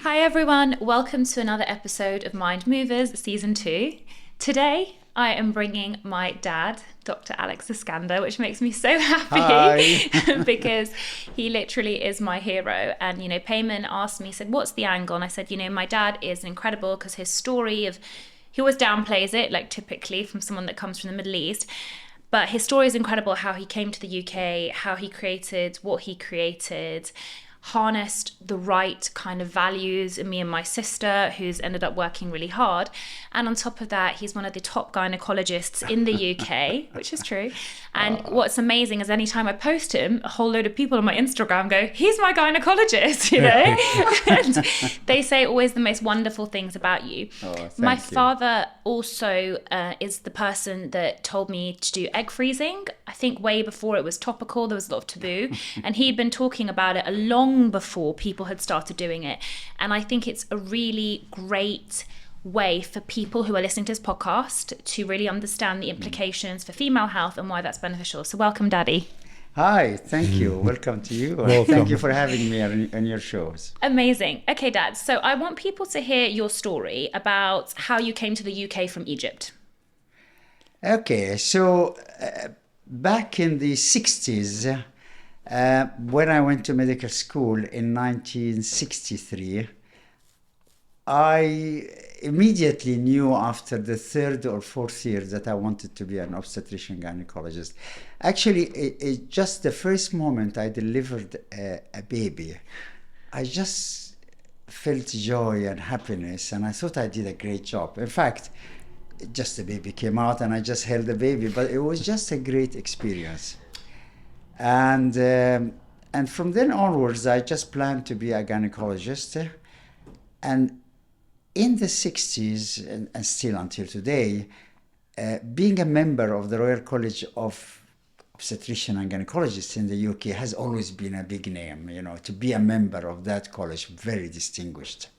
Hi everyone, welcome to another episode of Mind Movers Season 2. Today I am bringing my dad, Dr. Alex Eskander, which makes me so happy because he literally is my hero. And, Payman asked me, said, what's the angle? And I said, my dad is incredible because his story he always downplays it, like typically from someone that comes from the Middle East. But his story is incredible, how he came to the UK, how he created what he created, harnessed the right kind of values in me and my sister, who's ended up working really hard. And on top of that, he's one of the top gynaecologists in the UK, which is true. And what's amazing is anytime I post him, a whole load of people on my Instagram go, he's my gynaecologist, and they say always the most wonderful things about you. My father also is the person that told me to do egg freezing. I think way before it was topical, there was a lot of taboo, and he'd been talking about it a long before people had started doing it. And I think it's a really great way for people who are listening to this podcast to really understand the implications for female health and why that's beneficial. So welcome, Daddy. Hi, thank you. Welcome to you. Thank you for having me on your shows. Amazing. Okay, Dad. So I want people to hear your story about how you came to the UK from Egypt. Okay, so back in the 60s, when I went to medical school in 1963, I immediately knew after the third or fourth year that I wanted to be an obstetrician gynecologist. Actually, just the first moment I delivered a baby, I just felt joy and happiness, and I thought I did a great job. In fact, just the baby came out and I just held the baby, but it was just a great experience. And from then onwards, I just planned to be a gynecologist. And in the 60s, and still until today, being a member of the Royal College of Obstetrician and Gynecologists in the UK has always been a big name. To be a member of that college, very distinguished.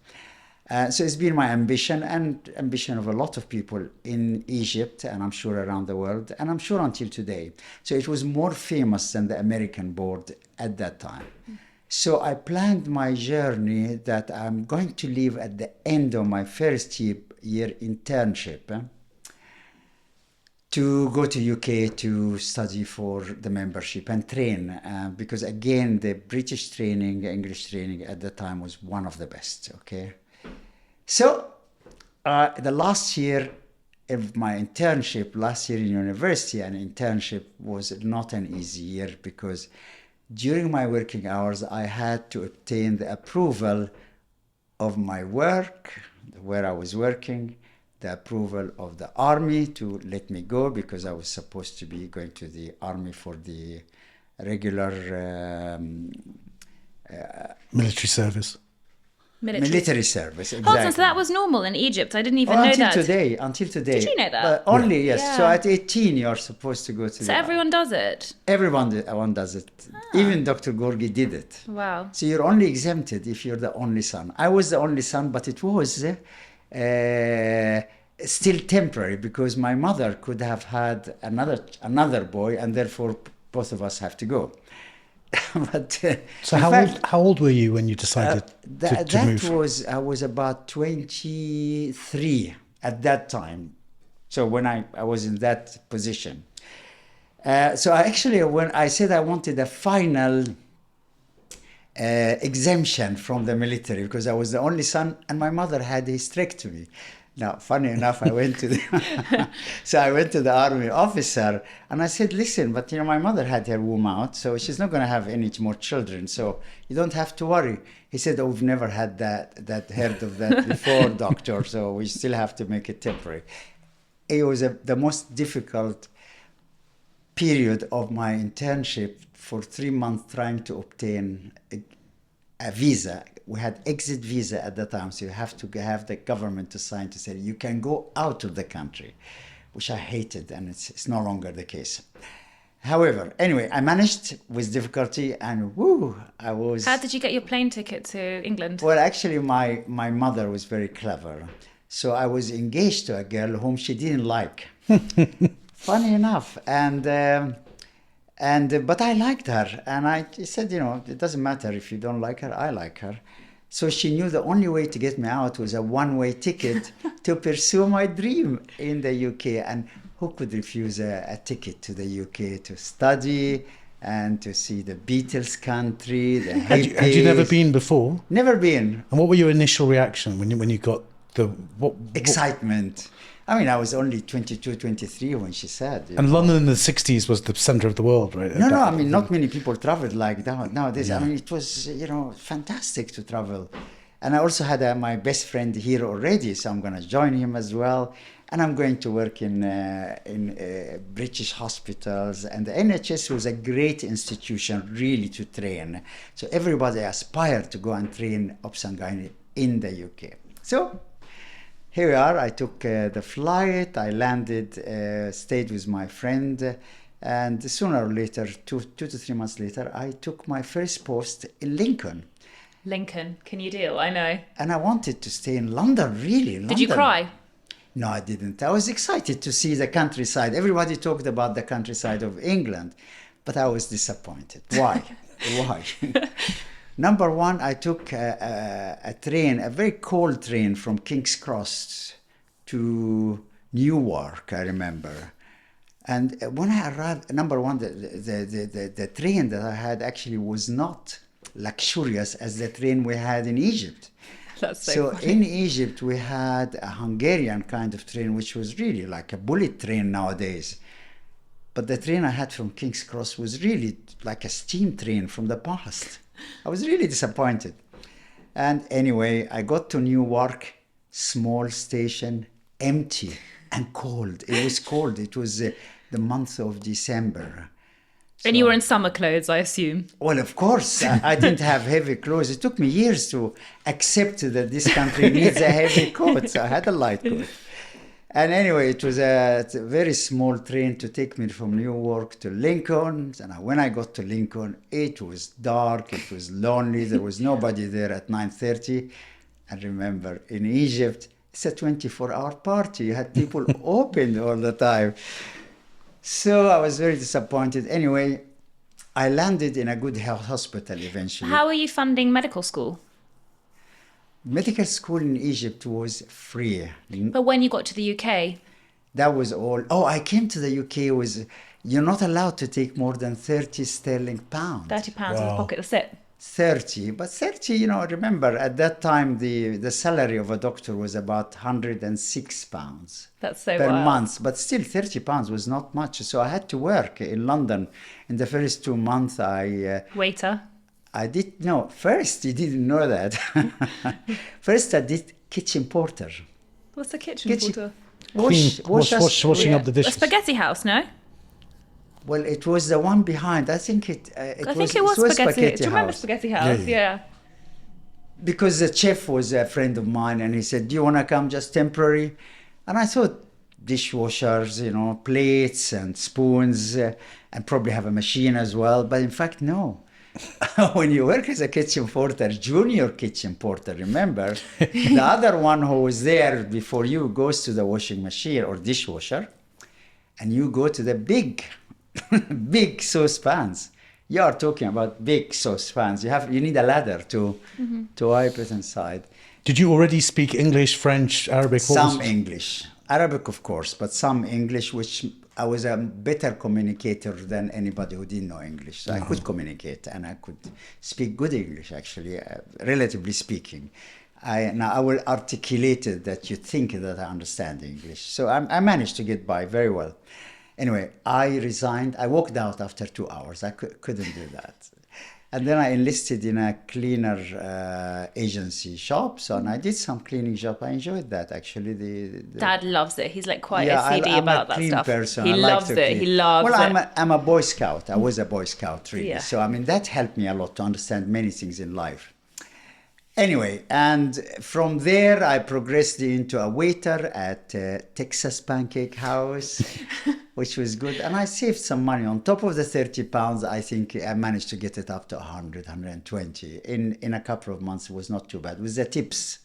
So it's been my ambition and ambition of a lot of people in Egypt, and I'm sure around the world, and I'm sure until today. So it was more famous than the American board at that time. So I planned my journey that I'm going to leave at the end of my first year internship to go to UK to study for the membership and train, because again, the British training, English training at the time was one of the best, okay? So the last year of my internship, last year in university, an internship was not an easy year because during my working hours, I had to obtain the approval of my work, where I was working, the approval of the army to let me go because I was supposed to be going to the army for the regular military service. Military service, exactly. Hold on, so that was normal in Egypt? I didn't even know that. Until today. Did you know that? But only, yes. Yeah. So at 18, you're supposed to go to So everyone does it? Everyone does it. Even Dr. Gorgi did it. Wow. So you're only exempted if you're the only son. I was the only son, but it was still temporary because my mother could have had another boy, and therefore both of us have to go. But so how old were you when you decided to move? I was about 23 at that time. So when I was in that position. So when I said I wanted a final exemption from the military because I was the only son and my mother had a hysterectomy. Now, funny enough, I went to the army officer and I said, listen, but my mother had her womb out, so she's not going to have any more children, so you don't have to worry. He said, we've never had that heard of that before, doctor, so we still have to make it temporary. It was the most difficult period of my internship for 3 months trying to obtain a visa. We had exit visa at the time, so you have to have the government to sign to say you can go out of the country, which I hated, and it's no longer the case. However, anyway, I managed with difficulty, and I was... How did you get your plane ticket to England? Well, actually, my mother was very clever. So I was engaged to a girl whom she didn't like. Funny enough, but I liked her, and I said, it doesn't matter if you don't like her, I like her. So she knew the only way to get me out was a one-way ticket to pursue my dream in the UK. And who could refuse a ticket to the UK to study and to see the Beatles country, the hippies? Had you never been before? Never been. And what were your initial reaction when you got the... Excitement. I mean, I was only 22, 23 when she said. And London in the 60s was the centre of the world, right? No, I mean, not many people traveled like that nowadays. Yeah. I mean, it was, fantastic to travel. And I also had my best friend here already, so I'm going to join him as well. And I'm going to work in British hospitals. And the NHS was a great institution, really, to train. So everybody aspired to go and train obs and gynae in the UK. So here we are. I took the flight. I landed, stayed with my friend. And sooner or later, 2 to 3 months later, I took my first post in Lincoln. Lincoln, can you deal? I know. And I wanted to stay in London, really. London. Did you cry? No, I didn't. I was excited to see the countryside. Everybody talked about the countryside of England, but I was disappointed. Why? Why? Number one, I took a train, a very cold train from King's Cross to Newark, I remember. And when I arrived, number one, the train that I had actually was not luxurious as the train we had in Egypt. That's so funny. In Egypt, we had a Hungarian kind of train, which was really like a bullet train nowadays. But the train I had from King's Cross was really like a steam train from the past. I was really disappointed. And anyway, I got to Newark, small station, empty and cold. It was cold. It was the month of December. And you were in summer clothes, I assume. Well, of course, I didn't have heavy clothes. It took me years to accept that this country needs a heavy coat. So I had a light coat. And anyway, it was a very small train to take me from Newark to Lincoln. And when I got to Lincoln, it was dark, it was lonely. There was nobody there at 9:30. And remember, in Egypt, it's a 24-hour party. You had people open all the time. So I was very disappointed. Anyway, I landed in a good health hospital eventually. How are you funding medical school? Medical school in Egypt was free. But when you got to the UK? That was all. Oh, I came to the UK. You're not allowed to take more than 30 sterling pounds. £30 in the pocket, that's it. 30. But 30, remember, at that time, the salary of a doctor was about £106 That's so per wild. month. But still, £30 was not much. So I had to work in London. In the first 2 months, Waiter? First, you didn't know that. First, I did kitchen porter. What's a kitchen porter? Washing up the A dishes. spaghetti house, no? Well, it was the one behind. I think it was Spaghetti. Do you remember House. Spaghetti House? Yeah. Because the chef was a friend of mine, and he said, "Do you want to come just temporary?" And I thought, dishwashers, plates and spoons, and probably have a machine as well. But in fact, no. When you work as a kitchen porter, junior kitchen porter, remember, the other one who was there before you goes to the washing machine or dishwasher, and you go to the big saucepans. You are talking about big saucepans. You need a ladder to wipe it inside. Did you already speak English, French, Arabic? Some English. Arabic, of course, but some English, which I was a better communicator than anybody who didn't know English. So I could communicate and I could speak good English, actually, relatively speaking. I will articulate it that you think that I understand English. So I managed to get by very well. Anyway, I resigned. I walked out after 2 hours. I couldn't do that. And then I enlisted in a cleaner agency shop. So and I did some cleaning job. I enjoyed that, actually. Dad loves it. He's like quite OCD about that stuff. I'm a clean person. He loves it. He loves it. Well, I'm a Boy Scout. I was a Boy Scout, really. Yeah. So, that helped me a lot to understand many things in life. Anyway, and from there, I progressed into a waiter at Texas Pancake House, which was good. And I saved some money. On top of the £30, I think I managed to get it up to 100, 120. In a couple of months, it was not too bad. With the tips.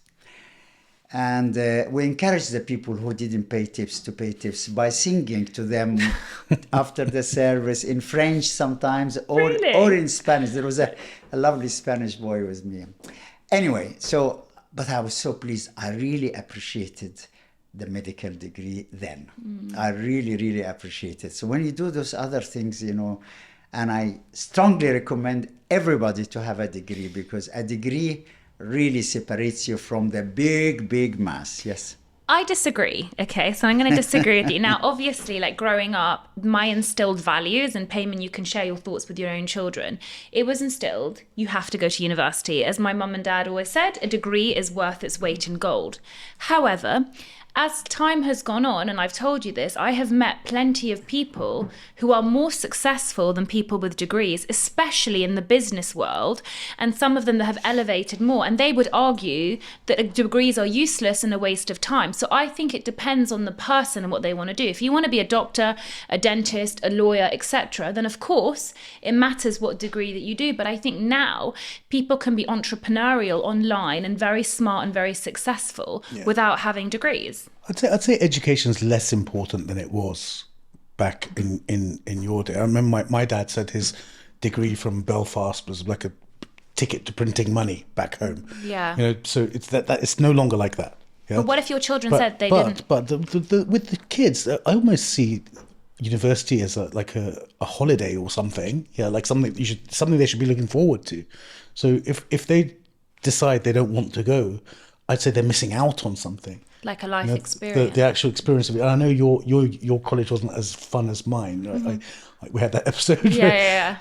And we encouraged the people who didn't pay tips to pay tips by singing to them after the service in French sometimes or in Spanish. There was a lovely Spanish boy with me. Anyway, but I was so pleased. I really appreciated the medical degree then. I really, really appreciate it. So when you do those other things, and I strongly recommend everybody to have a degree, because a degree really separates you from the big, big mass. Yes. I disagree. Okay, so I'm going to disagree with you. Now, obviously, like growing up, my instilled values, and Payman, you can share your thoughts with your own children. It was instilled, you have to go to university. As my mum and dad always said, a degree is worth its weight in gold. However, as time has gone on, and I've told you this, I have met plenty of people who are more successful than people with degrees, especially in the business world, and some of them that have elevated more, and they would argue that degrees are useless and a waste of time. So I think it depends on the person and what they want to do. If you want to be a doctor, a dentist, a lawyer, etc., then of course it matters what degree that you do. But I think now people can be entrepreneurial online and very smart and very successful without having degrees. I'd say education is less important than it was back in your day. I remember my dad said his degree from Belfast was like a ticket to printing money back home. Yeah. So it's that it's no longer like that. Yeah? But what if your children said they didn't? But with the kids, I almost see university as like a holiday or something. Yeah, like something they should be looking forward to. So if they decide they don't want to go, I'd say they're missing out on something. Like a life experience. The actual experience of it. And I know your college wasn't as fun as mine. Right? We had that episode. Yeah.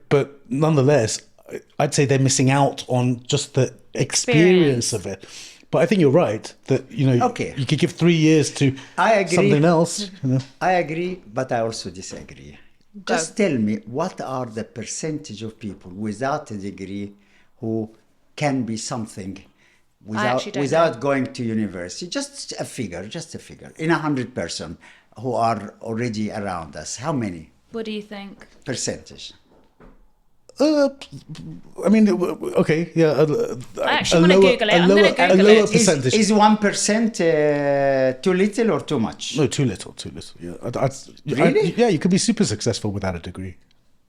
But nonetheless, I'd say they're missing out on just the experience of it. But I think you're right that you could give 3 years to something else. I agree, but I also disagree. Just tell me, what are the percentage of people without a degree who can be something without going to university? Just a figure. In 100 person who are already around us, how many? What do you think? Percentage. I mean, okay, yeah. I actually want to Google it. I'm going to Google a lower it. percentage. Is 1% too little or too much? No, too little. Yeah, Really? yeah, you could be super successful without a degree.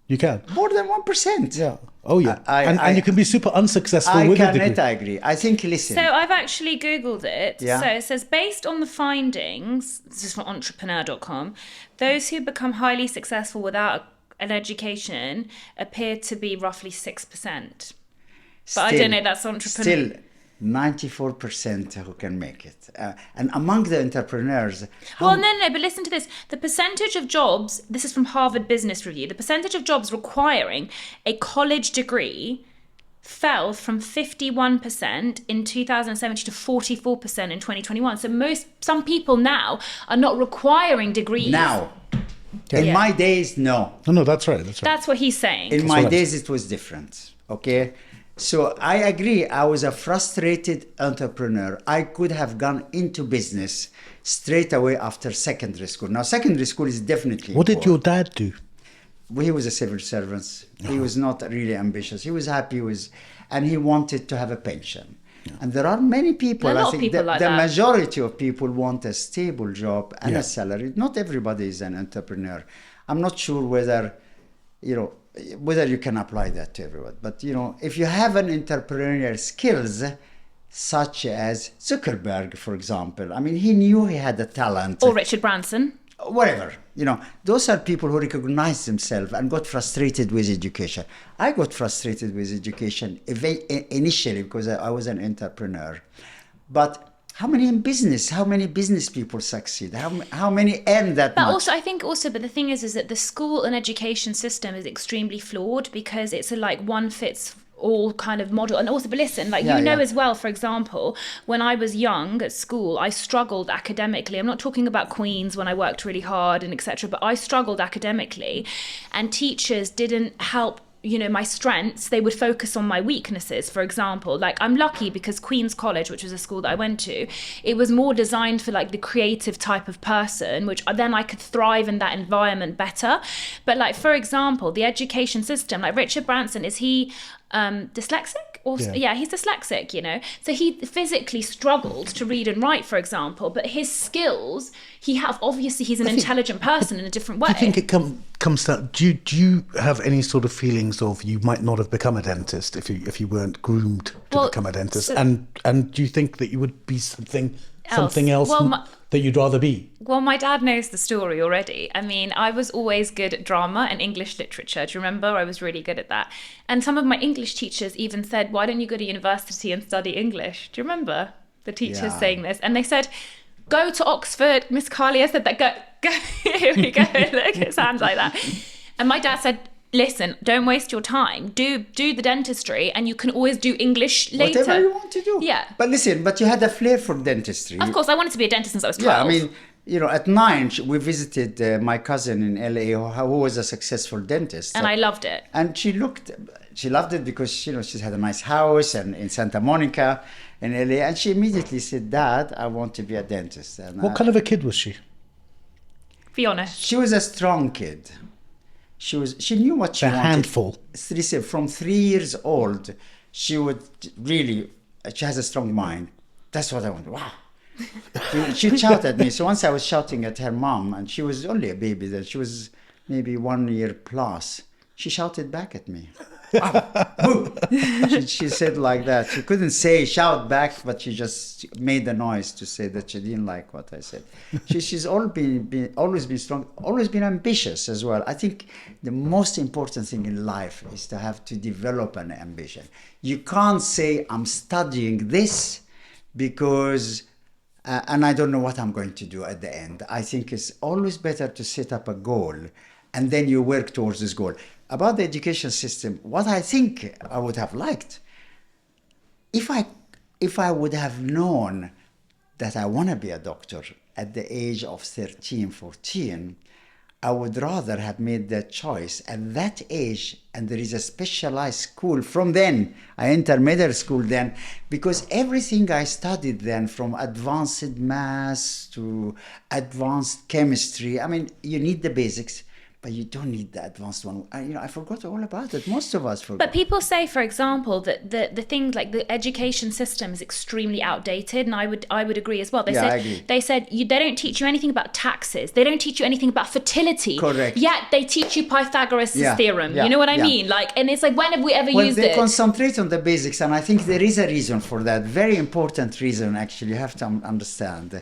You can. More than 1%. Yeah. Oh, yeah. And you can be super unsuccessful with a degree. I agree. I think, listen. So I've actually Googled it. Yeah. So it says, based on the findings, this is from entrepreneur.com, those who become highly successful without an education appear to be roughly 6%. But I don't know, that's entrepreneur. Still, 94% who can make it. And among the entrepreneurs... Well, no, but listen to this. The percentage of jobs, this is from Harvard Business Review, the percentage of jobs requiring a college degree fell from 51% in 2017 to 44% in 2021. So some people now are not requiring degrees. Now. In my days, no. No, that's right. That's what he's saying. In my days, it was different. Okay? So I agree. I was a frustrated entrepreneur. I could have gone into business straight away after secondary school. Now, secondary school is definitely What did your dad do? He was a civil servant. He was not really ambitious. He was happy and he wanted to have a pension. Yeah. And there are many people, I think the majority of people want a stable job and a salary. Not everybody is an entrepreneur. I'm not sure whether you can apply that to everyone. But, if you have an entrepreneurial skills, such as Zuckerberg, for example, I mean, he knew he had a talent. Or Richard Branson. Whatever, those are people who recognize themselves and got frustrated with education. I got frustrated with education initially because I was an entrepreneur. But how many business people succeed? How many earn that much? But the thing is that the school and education system is extremely flawed because it's a one fits all kind of model. And also, but listen, as well, for example, when I was young at school, I struggled academically. I'm not talking about Queen's when I worked really hard and etc., but I struggled academically, and teachers didn't help my strengths. They would focus on my weaknesses. For example, I'm lucky because Queen's College, which was a school that I went to, it was more designed for the creative type of person, which then I could thrive in that environment better. But for example, the education system, Richard Branson, is he dyslexic? Or, he's dyslexic, you know. So he physically struggled to read and write, for example, but his skills, obviously he's an intelligent person in a different way. Do you think it comes down, do you have any sort of feelings of you might not have become a dentist if you weren't groomed to become a dentist? And do you think that you would be something else that you'd rather be? Well, my dad knows the story already. I mean, I was always good at drama and English literature. Do you remember? I was really good at that. And some of my English teachers even said, why don't you go to university and study English? Do you remember the teachers saying this? And they said, go to Oxford. Miss Carlier said that, go. Here we go. Look, it sounds like that. And my dad said, listen, don't waste your time. Do the dentistry, and you can always do English later. Whatever you want to do. Yeah. But listen, you had a flair for dentistry. Of course, I wanted to be a dentist since I was 12. Yeah, I mean, you know, at 9, we visited my cousin in LA who was a successful dentist. And I loved it. And she loved it because, you know, she had a nice house and in Santa Monica in LA. And she immediately said, Dad, I want to be a dentist. And what kind of a kid was she? Be honest. She was a strong kid. She knew what she wanted. A handful. From 3 years old, she has a strong mind. That's what I want. Wow. She'd shout at me. So once I was shouting at her mom, and she was only a baby then. She was maybe 1 year plus. She shouted back at me. Wow. she said like that. She couldn't shout back, but she just made a noise to say that she didn't like what I said. She's always been strong, always been ambitious as well. I think the most important thing in life is to have to develop an ambition. You can't say, I'm studying this because and I don't know what I'm going to do at the end. I think it's always better to set up a goal and then you work towards this goal. About the education system, what I think I would have liked, if I would have known that I want to be a doctor at the age of 13, 14, I would rather have made that choice at that age, and there is a specialized school. From then, I entered medical school then, because everything I studied then, from advanced maths to advanced chemistry, I mean, you need the basics, but you don't need the advanced one. I forgot all about it. Most of us forgot. But people say, for example, that the things like the education system is extremely outdated, and I would agree as well. I agree. They said they don't teach you anything about taxes. They don't teach you anything about fertility. Correct. Yet they teach you Pythagoras' theorem. You know what I mean? And it's like, when have we ever used it? They concentrate on the basics, and I think there is a reason for that. Very important reason, actually. You have to understand.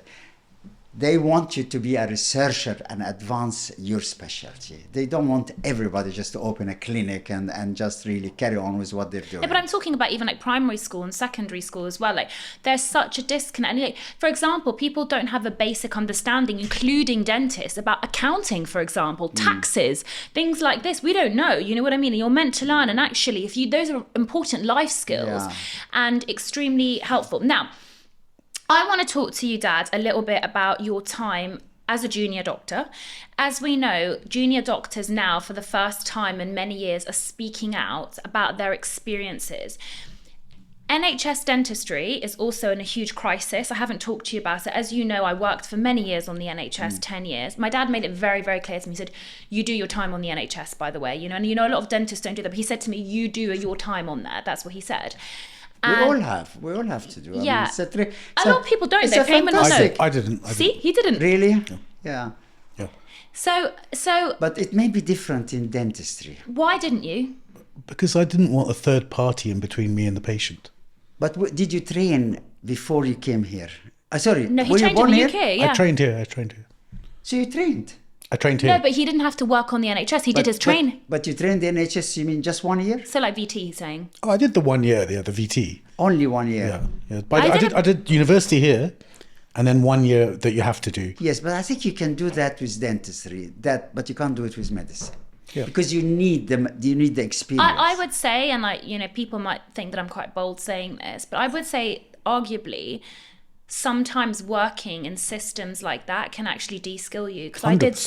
They want you to be a researcher and advance your specialty. They don't want everybody just to open a clinic and just really carry on with what they're doing. Yeah, but I'm talking about even like primary school and secondary school as well. Like, there's such a disconnect. Like, for example, people don't have a basic understanding, including dentists, about accounting, for example, taxes, things like this. We don't know. You know what I mean? You're meant to learn, and actually, those are important life skills and extremely helpful. Now, I want to talk to you, Dad, a little bit about your time as a junior doctor. As we know, junior doctors now, for the first time in many years, are speaking out about their experiences. NHS dentistry is also in a huge crisis. I haven't talked to you about it. As you know, I worked for many years on the NHS, 10 years. My dad made it very, very clear to me. He said, you do your time on the NHS, by the way. And a lot of dentists don't do that. But he said to me, you do your time on there. That's what he said. We all have to do. Yeah. A lot of people don't. They pay money. I didn't. See, he didn't. Really? Yeah. So. But it may be different in dentistry. Why didn't you? Because I didn't want a third party in between me and the patient. But did you train before you came here? Sorry. No, he trained in the UK. Yeah. I trained here. So you trained? I trained here. No, but he didn't have to work on the NHS. He did his train. But you trained the NHS, you mean just 1 year? So like VT, he's saying. Oh, I did the 1 year, the VT. Only 1 year? Yeah. But I did university here, and then 1 year that you have to do. Yes, but I think you can do that with dentistry, but you can't do it with medicine. Yeah. Because you need the experience. I would say, and people might think that I'm quite bold saying this, but I would say arguably sometimes working in systems like that can actually de-skill you, because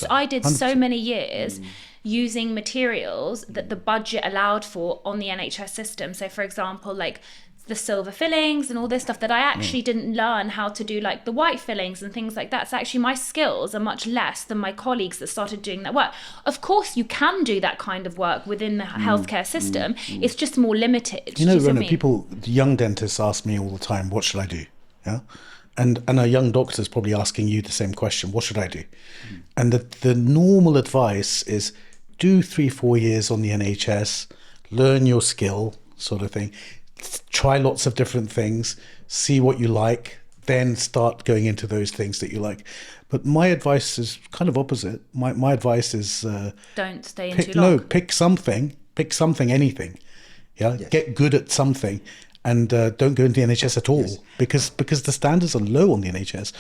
I did so many years using materials that the budget allowed for on the NHS system. So for example, like the silver fillings and all this stuff that I actually didn't learn how to do like the white fillings and things like that. So actually my skills are much less than my colleagues that started doing that work. Of course you can do that kind of work within the healthcare system. It's just more limited. You know, Rhona, young dentists ask me all the time, what should I do? Yeah. And a young doctor's probably asking you the same question, what should I do? And the normal advice is do 3-4 years on the NHS, learn your skill sort of thing. Try lots of different things, see what you like, then start going into those things that you like. But my advice is kind of opposite. My advice is don't stay in too long. No, pick something, anything. Yeah, yes. Get good at something, and don't go into the NHS at all, because the standards are low on the NHS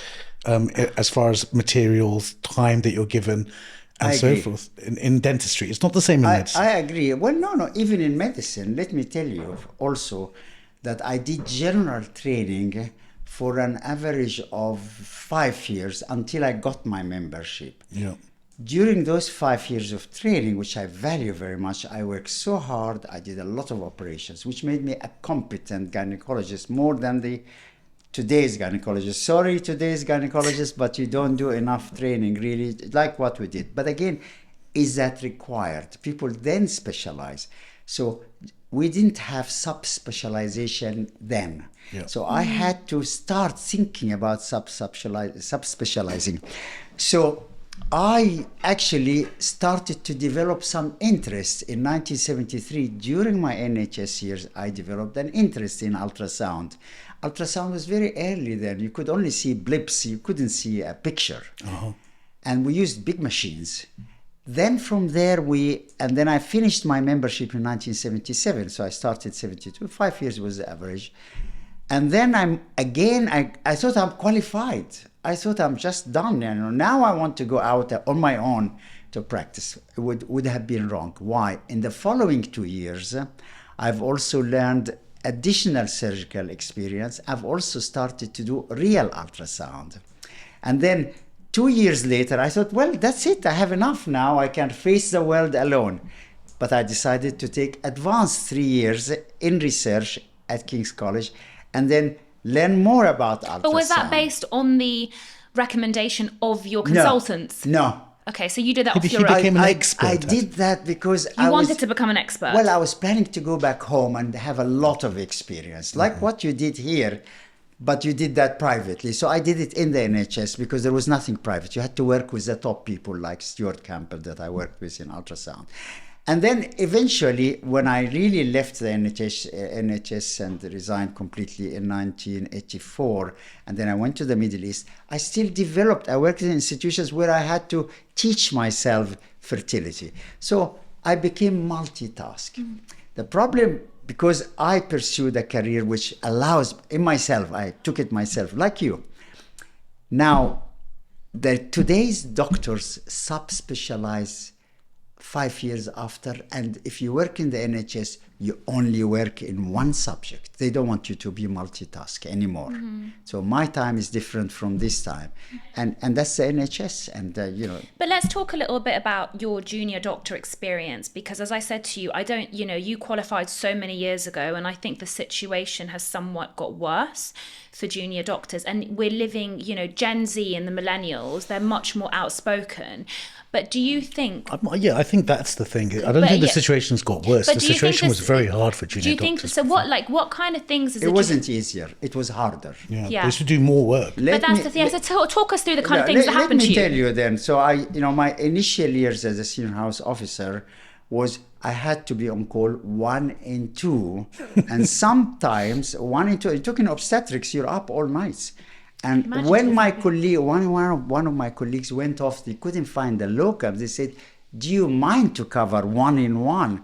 as far as materials, time that you're given, and so forth. In dentistry, it's not the same in medicine. I agree. Well, no. Even in medicine, let me tell you also that I did general training for an average of 5 years until I got my membership. Yeah. During those 5 years of training, which I value very much, I worked so hard. I did a lot of operations, which made me a competent gynecologist, more than today's gynecologist. Sorry, today's gynecologist, but you don't do enough training, really, like what we did. But again, is that required? People then specialize. So we didn't have sub-specialization then. Yeah. So I had to start thinking about sub-specializing. So I actually started to develop some interest in 1973. During my NHS years, I developed an interest in ultrasound. Ultrasound was very early then. You could only see blips. You couldn't see a picture. Uh-huh. And we used big machines. Then from there, then I finished my membership in 1977. So I started 72. 5 years was the average. And then I thought I'm qualified. I thought I'm just done. Now I want to go out on my own to practice. It would have been wrong. Why? In the following 2 years, I've also learned additional surgical experience. I've also started to do real ultrasound. And then 2 years later, I thought, well, that's it. I have enough now. I can face the world alone. But I decided to take advanced 3 years in research at King's College and then learn more about ultrasound. But was that based on the recommendation of your consultants? No. Okay, so you did that off He your own. became an expert. I did that because You wanted to become an expert. Well, I was planning to go back home and have a lot of experience, like what you did here, but you did that privately. So I did it in the NHS because there was nothing private. You had to work with the top people like Stuart Campbell that I worked with in ultrasound. And then eventually, when I really left the NHS and resigned completely in 1984, and then I went to the Middle East, I still developed. I worked in institutions where I had to teach myself fertility. So I became multitask. The problem, because I pursued a career which allows, I took it myself, like you. Now, today's doctors subspecialize 5 years after, and if you work in the NHS, you only work in one subject. They don't want you to be multitask anymore. So my time is different from this time, and that's the NHS. And But let's talk a little bit about your junior doctor experience, because as I said to you, you qualified so many years ago, and I think the situation has somewhat got worse for junior doctors. And we're living, Gen Z and the millennials, they're much more outspoken. But do you think... I think that's the thing. I don't think the situation's got worse. The situation was very hard for junior doctors. Do you think... So what kind of things... It wasn't easier. It was harder. Yeah. They should do more work. But that's the thing. So talk us through the kind of things that happened to you. Let me tell you then. So my initial years as a senior house officer was I had to be on call 1 and 2. And sometimes 1 and 2. You're talking obstetrics, you're up all nights. And when my colleague, one of my colleagues went off, they couldn't find the locum. They said, "Do you mind to cover 1 in 1?"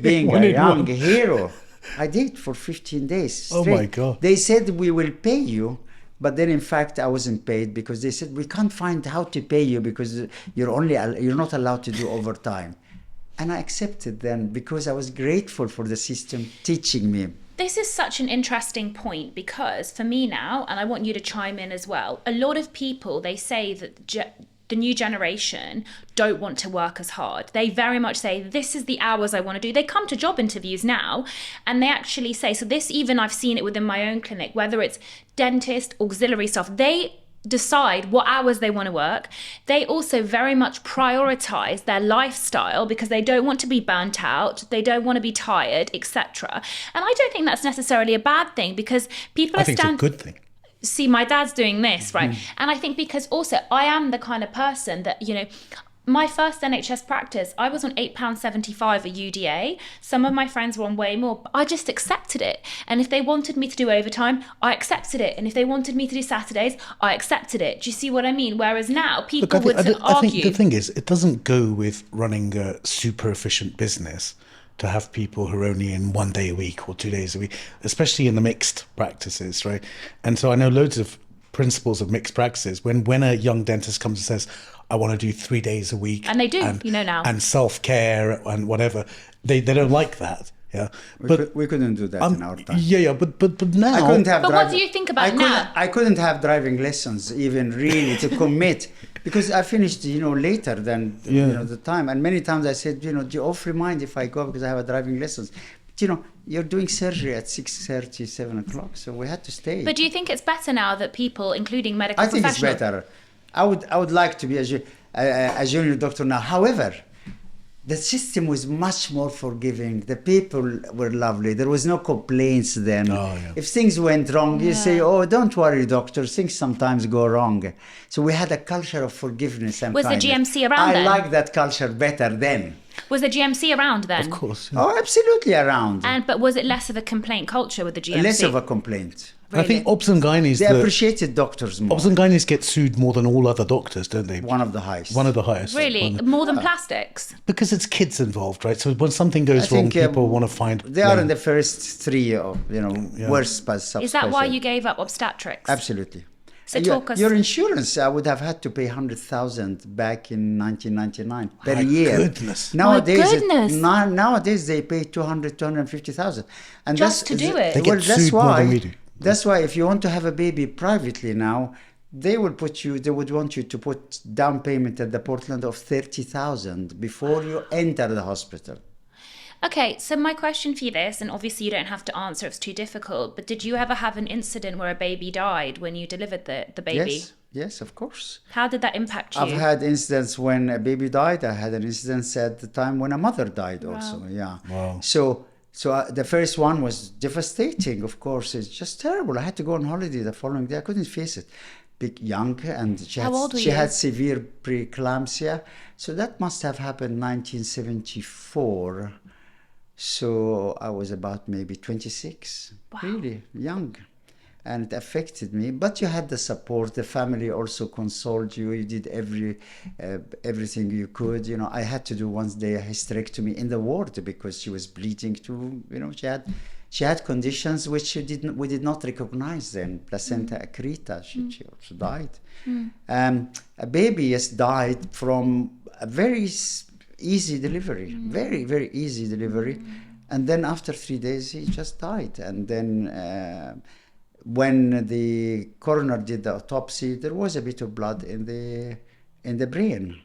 Being a young hero, I did for 15 days straight. Oh my God! They said we will pay you, but then in fact I wasn't paid because they said we can't find how to pay you because you're not allowed to do overtime. And I accepted then because I was grateful for the system teaching me. This is such an interesting point because for me now, and I want you to chime in as well, a lot of people, they say that the new generation don't want to work as hard. They very much say, this is the hours I want to do. They come to job interviews now and they actually say, so this, even I've seen it within my own clinic, whether it's dentist, auxiliary staff, they decide what hours they want to work. They also very much prioritize their lifestyle because they don't want to be burnt out, they don't want to be tired, etc. And I don't think that's necessarily a bad thing, because people I think it's a good thing. See, my dad's doing this, right? And I think because also I am the kind of person that, you know, my first NHS practice, I was on £8.75 a UDA. Some of my friends were on way more, but I just accepted it. And if they wanted me to do overtime, I accepted it. And if they wanted me to do Saturdays, I accepted it. Do you see what I mean? Whereas now people would argue. I think the thing is, it doesn't go with running a super efficient business to have people who are only in 1 day a week or 2 days a week, especially in the mixed practices, right? And so I know loads of principles of mixed practices. When a young dentist comes and says, I want to do 3 days a week. And they do, you know, now. And self-care and whatever. They don't like that. Yeah. We couldn't do that in our time. Yeah, but now. I couldn't have but what do you think about now? I couldn't have driving lessons even really to commit, because I finished, you know, later than you know, the time. And many times I said, you know, do you off mind if I go because I have a driving lessons? But, you know, you're doing surgery at 6:30, 7 o'clock, so we had to stay. But do you think it's better now that people, including medical professionals... I think it's better. I would like to be a junior doctor now. However, the system was much more forgiving. The people were lovely. There was no complaints then. Oh, yeah. If things went wrong, you say, oh, don't worry, doctor. Things sometimes go wrong. So we had a culture of forgiveness and Was kindness. the GMC around then? I like that culture better then. Was the GMC around then? Of course. Yeah. Oh, absolutely around. But was it less of a complaint culture with the GMC? Less of a complaint. I think obs and gynaes... They appreciated doctors more. Obs and gynaes get sued more than all other doctors, don't they? One of the highest. One of the highest. Really? More than plastics? Because it's kids involved, right? So when something goes wrong, people want to find... They are in the first three of, you know, worst subspecialty. Is that why you gave up obstetrics? Absolutely. So talk us... Your insurance, I would have had to pay 100,000 back in 1999 per year. Goodness. Nowadays they pay 250,000. And just to do it. They get sued more than we do. That's why if you want to have a baby privately now, they would want you to put down payment at the Portland of 30,000 before you enter the hospital. Okay, so my question for you is, and obviously you don't have to answer if it's too difficult, but did you ever have an incident where a baby died when you delivered the baby? Yes, of course. How did that impact you? I've had incidents when a baby died. I had an incident at the time when a mother died also. Wow. Yeah. Wow. So the first one was devastating, of course. It's just terrible. I had to go on holiday the following day. I couldn't face it. Young, and she had severe preeclampsia. So that must have happened 1974. So I was about maybe 26, really young, and it affected me. But you had the support. The family also consoled you. You did everything you could. You know, I had to do once a hysterectomy in the ward because she was bleeding too. You know, she had conditions which we did not recognize then. Placenta accreta. She also died. A baby died from a very easy delivery, very, very easy delivery. And then after 3 days, he just died. And then when the coroner did the autopsy, there was a bit of blood in the brain.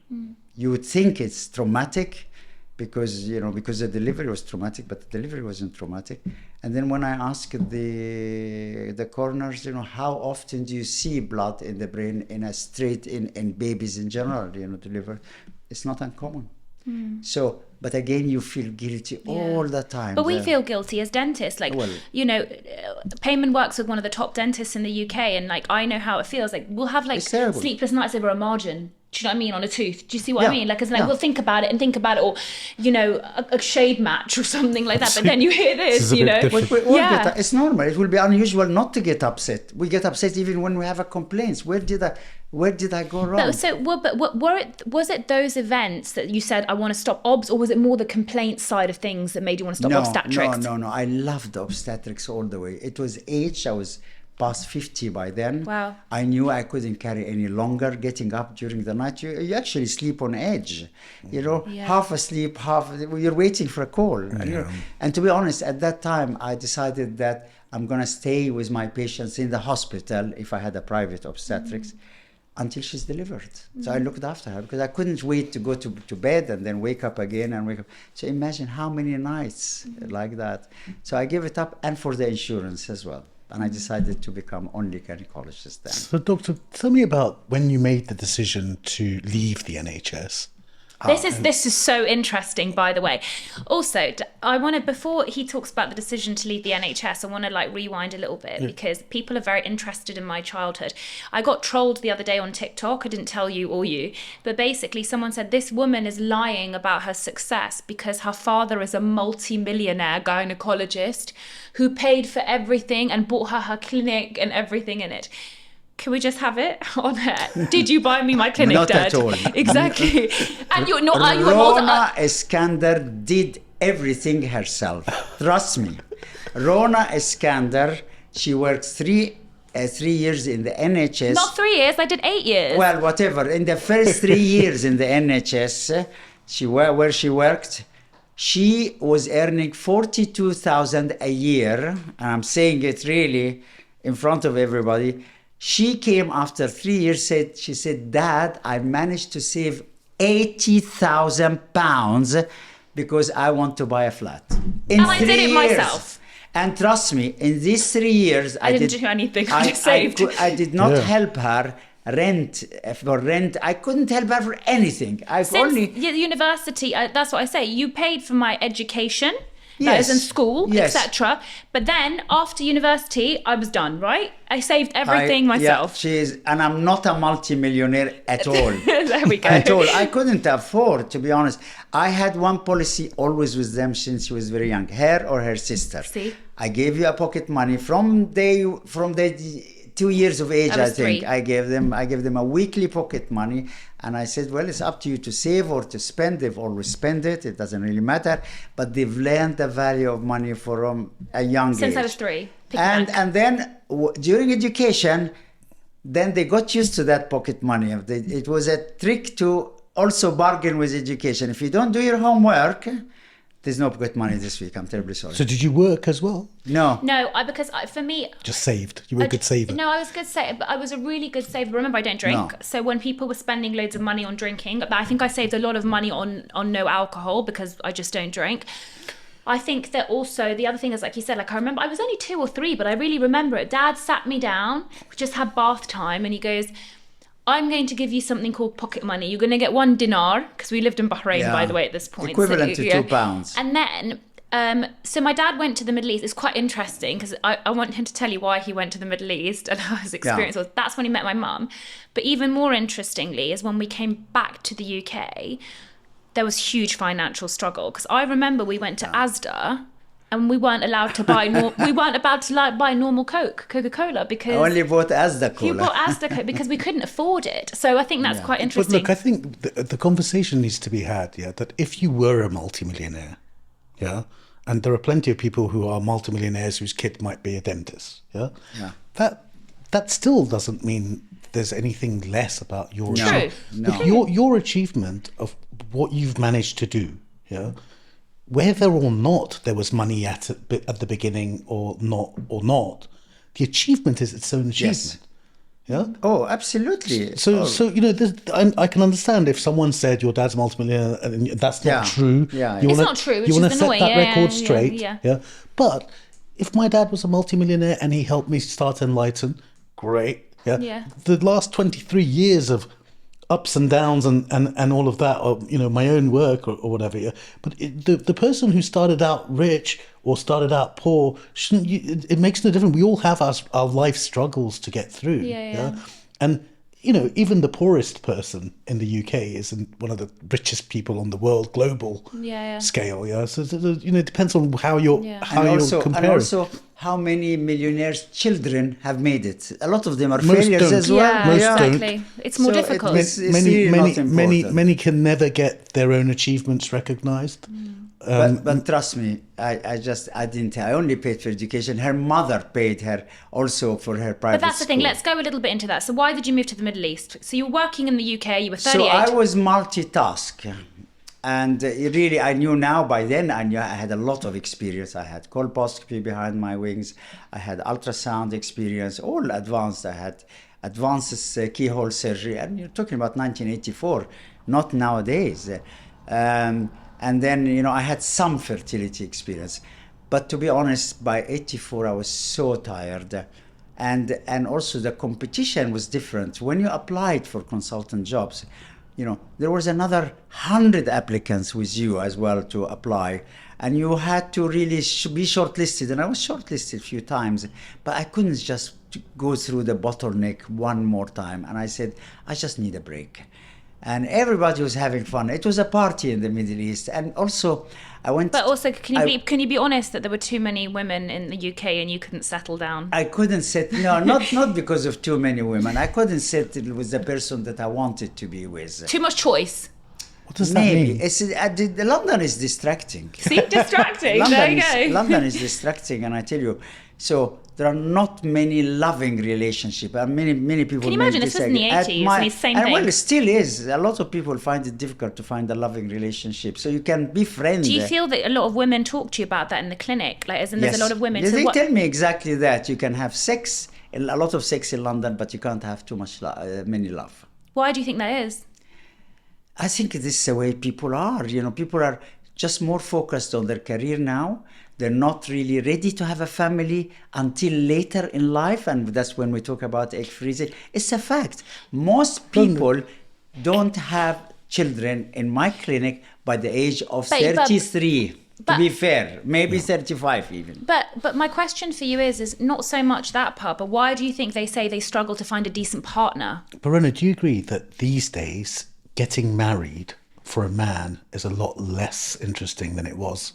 You would think it's traumatic because the delivery was traumatic, but the delivery wasn't traumatic. And then when I asked the coroners, how often do you see blood in the brain in babies in general, delivered? It's not uncommon. So, but again, you feel guilty all the time. But we feel guilty as dentists. Payman works with one of the top dentists in the UK, and I know how it feels. We'll have sleepless nights over a margin. Do you know what I mean? On a tooth. Do you see what I mean? We'll think about it, or a shade match or something like that. But then you hear this, It's normal. It will be unusual not to get upset. We get upset even when we have a complaint. Where did I go wrong? Was it those events that you said I want to stop obs, or was it more the complaint side of things that made you want to stop obstetrics? No. I loved obstetrics all the way. It was age. I was past 50 by then. Wow. I knew I couldn't carry any longer. Getting up during the night, you actually sleep on edge. Half asleep, you're waiting for a call. And to be honest, at that time, I decided that I'm going to stay with my patients in the hospital if I had a private obstetrics. until she's delivered. So I looked after her because I couldn't wait to go to bed and then wake up again and wake up. So imagine how many nights like that. So I gave it up, and for the insurance as well. And I decided to become only gynecologist then. So, doctor, tell me about when you made the decision to leave the NHS. This is so interesting, by the way. Also, I want to, before he talks about the decision to leave the NHS, I want to like rewind a little bit because people are very interested in my childhood. I got trolled the other day on TikTok. I didn't tell you or you, but basically someone said this woman is lying about her success because her father is a multi-millionaire gynecologist who paid for everything and bought her clinic and everything in it. Can we just have it on her? Did you buy me my clinic, Not Dad? at all. Exactly. And you're not. Rhona Eskander did everything herself. Trust me. Rhona Eskander, she worked 3 years in the NHS. Not 3 years. I did 8 years. Well, whatever. In the first 3 years in the NHS, where she worked, she was earning 42,000 a year, and I'm saying it really in front of everybody. She came after 3 years, she said, Dad, I managed to save 80,000 pounds because I want to buy a flat. And I did it myself. And trust me, in these 3 years, I didn't do anything. I just saved. I did not help her rent. I couldn't help her for anything. University, that's what I say. You paid for my education. Yes. That is in school, Yes. etc. But then after university, I was done, right? I saved everything myself. Yeah, and I'm not a multi-millionaire at all. There we go. At all. I couldn't afford, to be honest. I had one policy always with them since she was very young, her or her sister. See? I gave you a pocket money from the 2 years of age, I think. 3. I gave them a weekly pocket money, and I said, well, it's up to you to save or to spend. They've always spent it. It doesn't really matter. But they've learned the value of money from a young age. Since I was 3. And then during education, then they got used to that pocket money. It was a trick to also bargain with education. If you don't do your homework, there's no pocket money this week. I'm terribly sorry. So did you work as well? No. Because for me... Just saved. You were a good saver. No, I was a good saver, but I was a really good saver. Remember, I don't drink. No. So when people were spending loads of money on drinking, I think I saved a lot of money on no alcohol because I just don't drink. I think that also the other thing is, like you said, like I remember I was only 2 or 3, but I really remember it. Dad sat me down, we just had bath time, and he goes, I'm going to give you something called pocket money. You're going to get 1 dinar, because we lived in Bahrain, by the way, at this point. Equivalent to £2. And then, so my dad went to the Middle East. It's quite interesting, because I want him to tell you why he went to the Middle East and how his experience was. That's when he met my mum. But even more interestingly is when we came back to the UK, there was huge financial struggle. Because I remember we went to Asda, and we weren't allowed to buy buy normal Coca-Cola, because I only bought Asda Cola. You bought Asda Cola because we couldn't afford it. So I think that's quite interesting. But look, I think the conversation needs to be had, that if you were a multimillionaire, and there are plenty of people who are multimillionaires whose kid might be a dentist, that still doesn't mean there's anything less about your achievement. No. Your achievement of what you've managed to do, whether or not there was money at the beginning or not, the achievement is its own achievement. Yeah. Oh, absolutely. So I can understand if someone said your dad's multimillionaire and that's not true. Yeah. It's not true. You want to set that record straight. Yeah. But if my dad was a multimillionaire and he helped me start Enlighten, great. Yeah. The last 23 years of ups and downs and all of that, or my own work or whatever. But the person who started out rich or started out poor, it makes no difference. We all have our life struggles to get through. Yeah. And even the poorest person in the UK isn't one of the richest people on the world global scale. So it depends on how you're comparing. And also how many millionaires' children have made it. A lot of them are failures as well. Yeah, exactly. It's more difficult. Many can never get their own achievements recognised. But trust me, I only paid for education. Her mother paid her also for her private But that's the thing, let's go a little bit into that. So why did you move to the Middle East? So you were working in the UK, you were 38. So I was multitask. And really, I knew now by then, I had a lot of experience. I had colposcopy behind my wings. I had ultrasound experience, all advanced. I had advances keyhole surgery, and you're talking about 1984, not nowadays. And then, I had some fertility experience. But to be honest, by 84, I was so tired. And also the competition was different. When you applied for consultant jobs, there was another 100 applicants with you as well to apply. And you had to really be shortlisted. And I was shortlisted a few times, but I couldn't just go through the bottleneck one more time. And I said, I just need a break. And everybody was having fun. It was a party in the Middle East. And also, I went... But also, can you be honest that there were too many women in the UK and you couldn't settle down? I couldn't settle... No, not because of too many women. I couldn't settle with the person that I wanted to be with. Too much choice. What does that mean? London is distracting. See, distracting. There you go. London is distracting, and I tell you, so there are not many loving relationships. Many people. Can you imagine this was in the 80s? And the same thing. Well, it still is. A lot of people find it difficult to find a loving relationship. So you can be friends. Do you feel that a lot of women talk to you about that in the clinic? Like, as in, there's a lot of women. They tell me exactly that. You can have sex, a lot of sex in London, but you can't have too much, many love. Why do you think that is? I think this is the way people are. People are just more focused on their career now. They're not really ready to have a family until later in life. And that's when we talk about egg freezing. It's a fact. Most people don't have children in my clinic by the age of 33. To be fair, maybe 35 even. But my question for you is not so much that part, but why do you think they say they struggle to find a decent partner? But Rhona, do you agree that these days getting married for a man is a lot less interesting than it was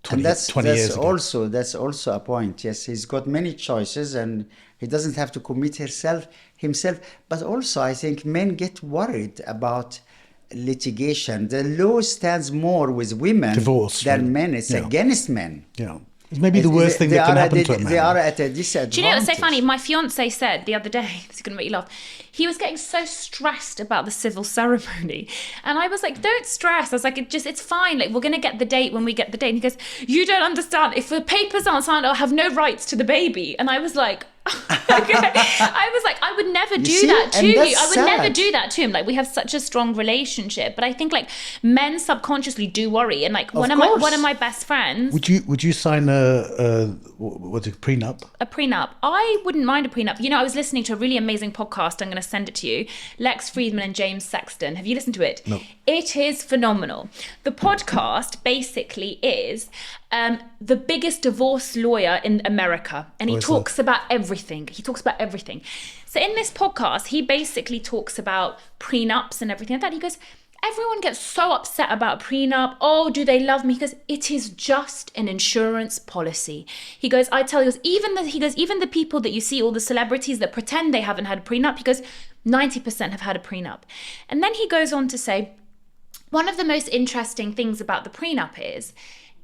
20 years ago? That's also a point. Yes, he's got many choices and he doesn't have to commit himself. But also, I think men get worried about litigation. The law stands more with women than men. It's against men. Yeah. It's maybe the worst thing that can happen to a man. They are at a disadvantage. Do you know what's so funny? My fiance said the other day, this is going to make you laugh, he was getting so stressed about the civil ceremony. And I was like, don't stress. I was like, it's fine. Like, we're going to get the date when we get the date. And he goes, you don't understand. If the papers aren't signed, I'll have no rights to the baby. And I was like, I would never do that to you. I would never do that to him. Like, we have such a strong relationship. But I think, like, men subconsciously do worry. And, like, one of my best friends... Would you sign a prenup? A prenup. I wouldn't mind a prenup. I was listening to a really amazing podcast. I'm going to send it to you. Lex Friedman and James Sexton. Have you listened to it? No. It is phenomenal. The podcast basically is the biggest divorce lawyer in America. And he talks about everything. So in this podcast, he basically talks about prenups and everything like that. He goes, everyone gets so upset about a prenup. Oh, do they love me? He goes, it is just an insurance policy. He goes, I tell you, even the people that you see, all the celebrities that pretend they haven't had a prenup, he goes, 90% have had a prenup. And then he goes on to say, one of the most interesting things about the prenup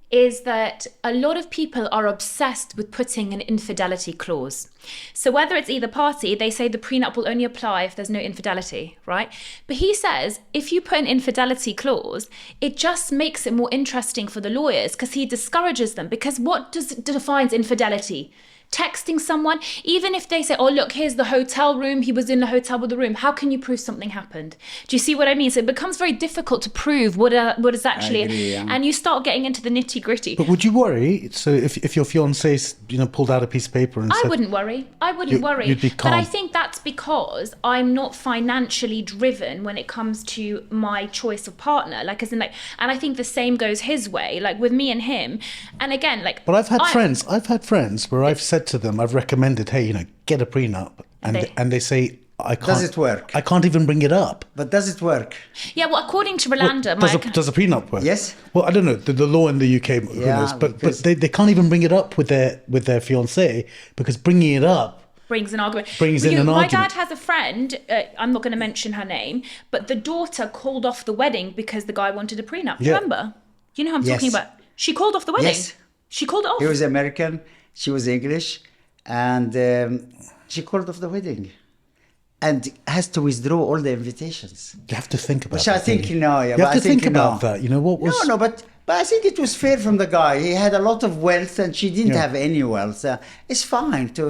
is that a lot of people are obsessed with putting an infidelity clause. So whether it's either party, they say the prenup will only apply if there's no infidelity, right? But he says if you put an infidelity clause, it just makes it more interesting for the lawyers because he discourages them. Because what defines infidelity? Texting someone, even if they say, oh, look, here's the hotel room, he was in the hotel with the room, how can you prove something happened? Do you see what I mean? So it becomes very difficult to prove what is actually, and you start getting into the nitty gritty. But would you worry? So if your fiance's, pulled out a piece of paper and said... I wouldn't worry. You'd be calm. But I think that's because I'm not financially driven when it comes to my choice of partner. And I think the same goes his way, like with me and him. And again, But I've had friends where I've said to them, I've recommended, hey, get a prenup, and they say, I can't. Does it work? I can't even bring it up. But does it work? Yeah, well, according to Rolanda, does a prenup work? Yes. Well, I don't know the law in the UK. Who knows? But they can't even bring it up with their fiance because bringing it up brings an argument. My dad has a friend. I'm not going to mention her name, but the daughter called off the wedding because the guy wanted a prenup. Yeah. Remember? You know who I'm talking about? She called off the wedding. Yes. She called it off. He was American. She was English, and she called off the wedding, and has to withdraw all the invitations. You have to think about. Which I think You have to think about that. What was? No, but But I think it was fair from the guy. He had a lot of wealth and she didn't have any wealth. It's fine to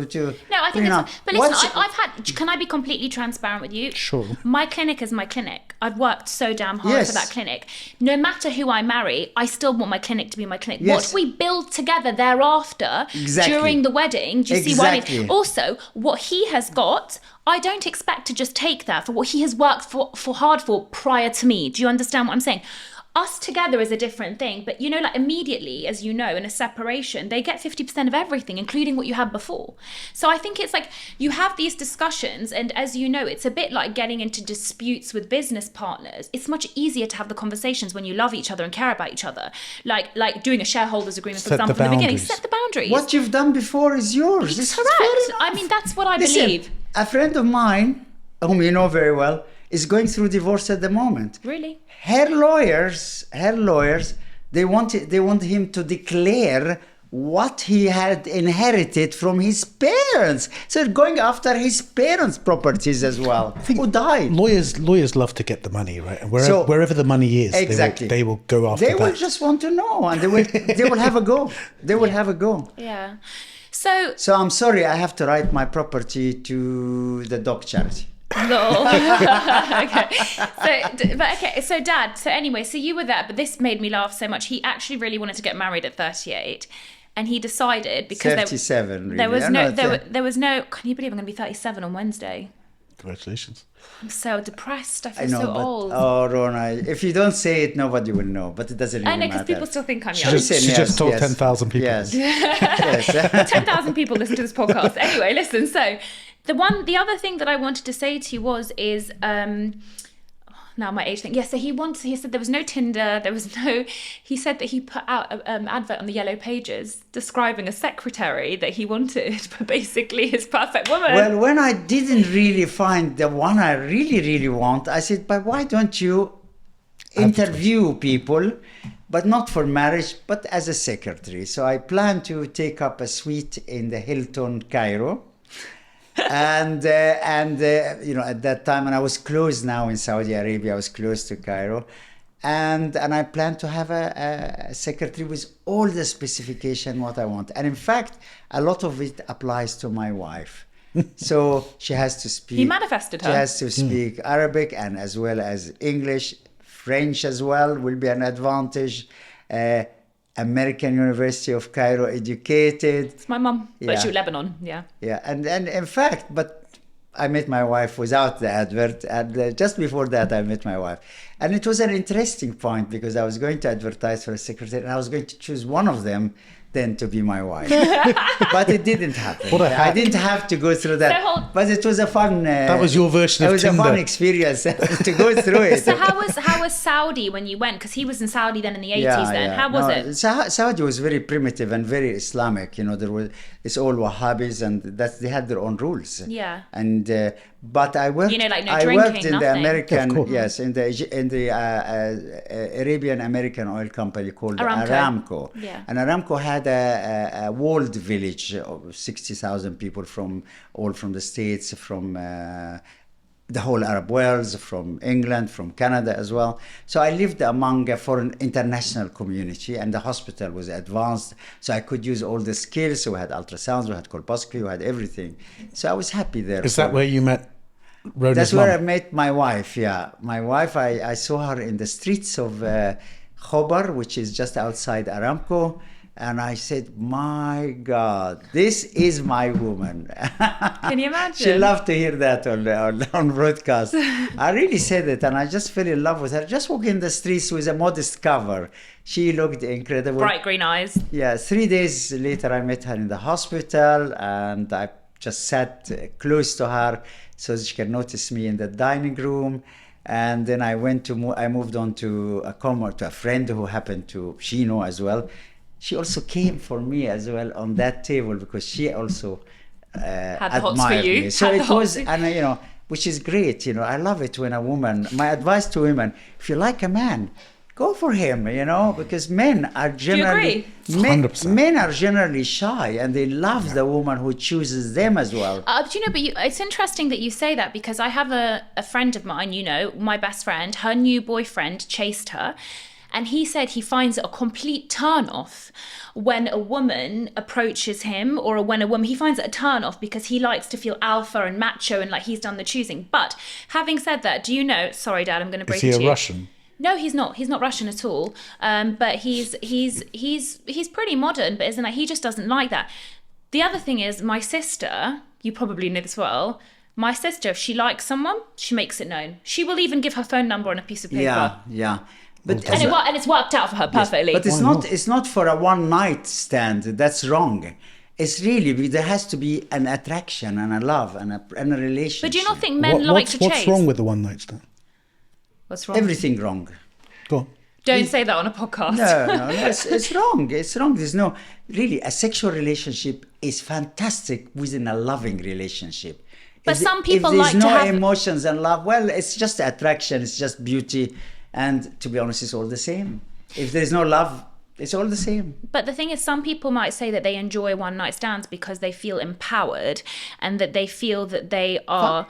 No, I think it's... But listen, I've had... Can I be completely transparent with you? Sure. My clinic is my clinic. I've worked so damn hard for that clinic. No matter who I marry, I still want my clinic to be my clinic. Yes. What we build together thereafter during the wedding, do you see what I mean? Also, what he has got... I don't expect to just take that for what he has worked for hard for prior to me. Do you understand what I'm saying? Us together is a different thing, but you know, like immediately, as you know, in a separation, they get 50% of everything, including what you had before. So I think it's like you have these discussions, and as you know, it's a bit like getting into disputes with business partners. It's much easier to have the conversations when you love each other and care about each other. Like doing a shareholders agreement, for example, from the beginning. Set the boundaries. What you've done before is yours. It's correct. I mean, that's what I believe. A friend of mine, whom you know very well, is going through divorce at the moment. Really? Her lawyers, they want him to declare what he had inherited from his parents. So they're going after his parents' properties as well. Who died? Lawyers love to get the money, right? And wherever the money is, they will go after that. They will just want to know, and they will have a go. They will have a go. Yeah. So I'm sorry, I have to write my property to the dog charity. No. Okay. So Dad. So anyway, so you were there, but this made me laugh so much. He actually really wanted to get married at 38, and he decided because 37. There was no. Can you believe I'm going to be 37 on Wednesday? Congratulations. I'm so depressed. I feel so old. Oh, Rhona, if you don't say it, nobody will know. But it doesn't really matter. I know, because people still think I'm young. She just told 10,000 people. Yes. 10,000 people listen to this podcast. Anyway, listen. So the other thing that I wanted to say to you is now my age thing. Yeah, so he said there was no Tinder, he said that he put out an advert on the Yellow Pages describing a secretary that he wanted, but basically his perfect woman. Well, when I didn't really find the one I really, really want, I said, but why don't you interview people, but not for marriage, but as a secretary? So I plan to take up a suite in the Hilton, Cairo. and you know, at that time, and I was close now in Saudi Arabia, I was close to Cairo, and I plan to have a secretary with all the specification what I want. And in fact, a lot of it applies to my wife. So she has to speak. He manifested her. She has to speak Arabic and as well as English, French as well will be an advantage. American University of Cairo educated. It's my mum, but she was Lebanon, yeah. Yeah, and in fact, but I met my wife without the advert, and just before that I met my wife. And it was an interesting point because I was going to advertise for a secretary and I was going to choose one of them then to be my wife. But it didn't happen. I didn't have to go through that. But it was a fun... that was your version of Tinder. It was a fun experience to go through it. So how was Saudi when you went? Because he was in Saudi then in the 80s then. How was it? Saudi was very primitive and very Islamic. You know, it's all Wahhabis and they had their own rules. Yeah. And... but I worked. You know, like no I drinking, worked in nothing. the American, in the Arabian American oil company called Aramco. Yeah. And Aramco had a walled village of 60,000 people from the States, from the whole Arab world, from England, from Canada as well. So I lived among a foreign international community, and the hospital was advanced, so I could use all the skills. So we had ultrasounds, we had colposcopy, we had everything. So I was happy there. Is that where you met Rhona's That's where I met my wife, yeah. My wife, I saw her in the streets of Khobar, which is just outside Aramco. And I said, my God, this is my woman. Can you imagine? She loved to hear that on broadcast. I really said it, and I just fell in love with her. Just walking the streets with a modest cover. She looked incredible. Bright green eyes. Yeah, 3 days later, I met her in the hospital, and I just sat close to her so she can notice me in the dining room. And then I moved on to a friend who happened to, she knew as well. She also came for me as well on that table because she also admired me. So it was, and you know, which is great. You know, I love it when a woman. My advice to women: if you like a man, go for him. You know, because men are generally men are generally shy, and they love the woman who chooses them as well. But you know, it's interesting that you say that because I have a friend of mine. You know, my best friend. Her new boyfriend chased her. And he said he finds it a complete turn off when a woman approaches him, or when a woman, he finds it a turn off because he likes to feel alpha and macho and like he's done the choosing. But having said that, do you know, sorry Dad, I'm going to break it to you. Is he a Russian? No, he's not. He's not Russian at all. But he's pretty modern, but isn't like, he just doesn't like that. The other thing is, my sister, you probably know this well, my sister, if she likes someone, she makes it known. She will even give her phone number on a piece of paper. Yeah. But and it's worked out for her perfectly. Yes, but it's not for a one night stand. That's wrong. It's really, there has to be an attraction and a love and a relationship. But do you not think men like to chase? What's wrong with the one night stand? What's wrong? Everything wrong. Go on. Don't say that on a podcast. No, it's wrong. It's wrong. There's no, really, a sexual relationship is fantastic within a loving relationship. But some people like to have... If have... there's no emotions and love, well, it's just attraction, it's just beauty. And to be honest, it's all the same. If there's no love, it's all the same. But the thing is, some people might say that they enjoy one night stands because they feel empowered and that they feel that they are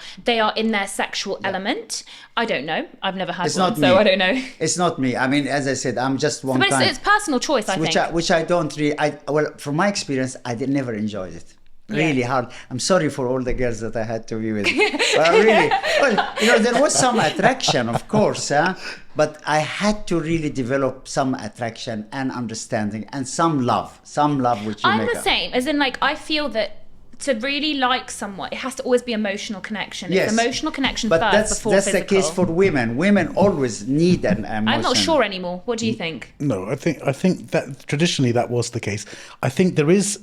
in their sexual element. I don't know. I've never had one, so I don't know. It's not me. I mean, as I said, I'm just one but kind. It's personal choice, I think. Which I don't really. Well, from my experience, I never enjoyed it. Really hard. I'm sorry for all the girls that I had to be with. There was some attraction, of course, but I had to really develop some attraction and understanding and some love which you I'm the same, as in, like, I feel that to really like someone, it has to always be emotional connection. Yes. It's emotional connection first before physical. But that's the case for women. Women always need an emotion. I'm not sure anymore. What do you think? No, I think that traditionally that was the case. I think there is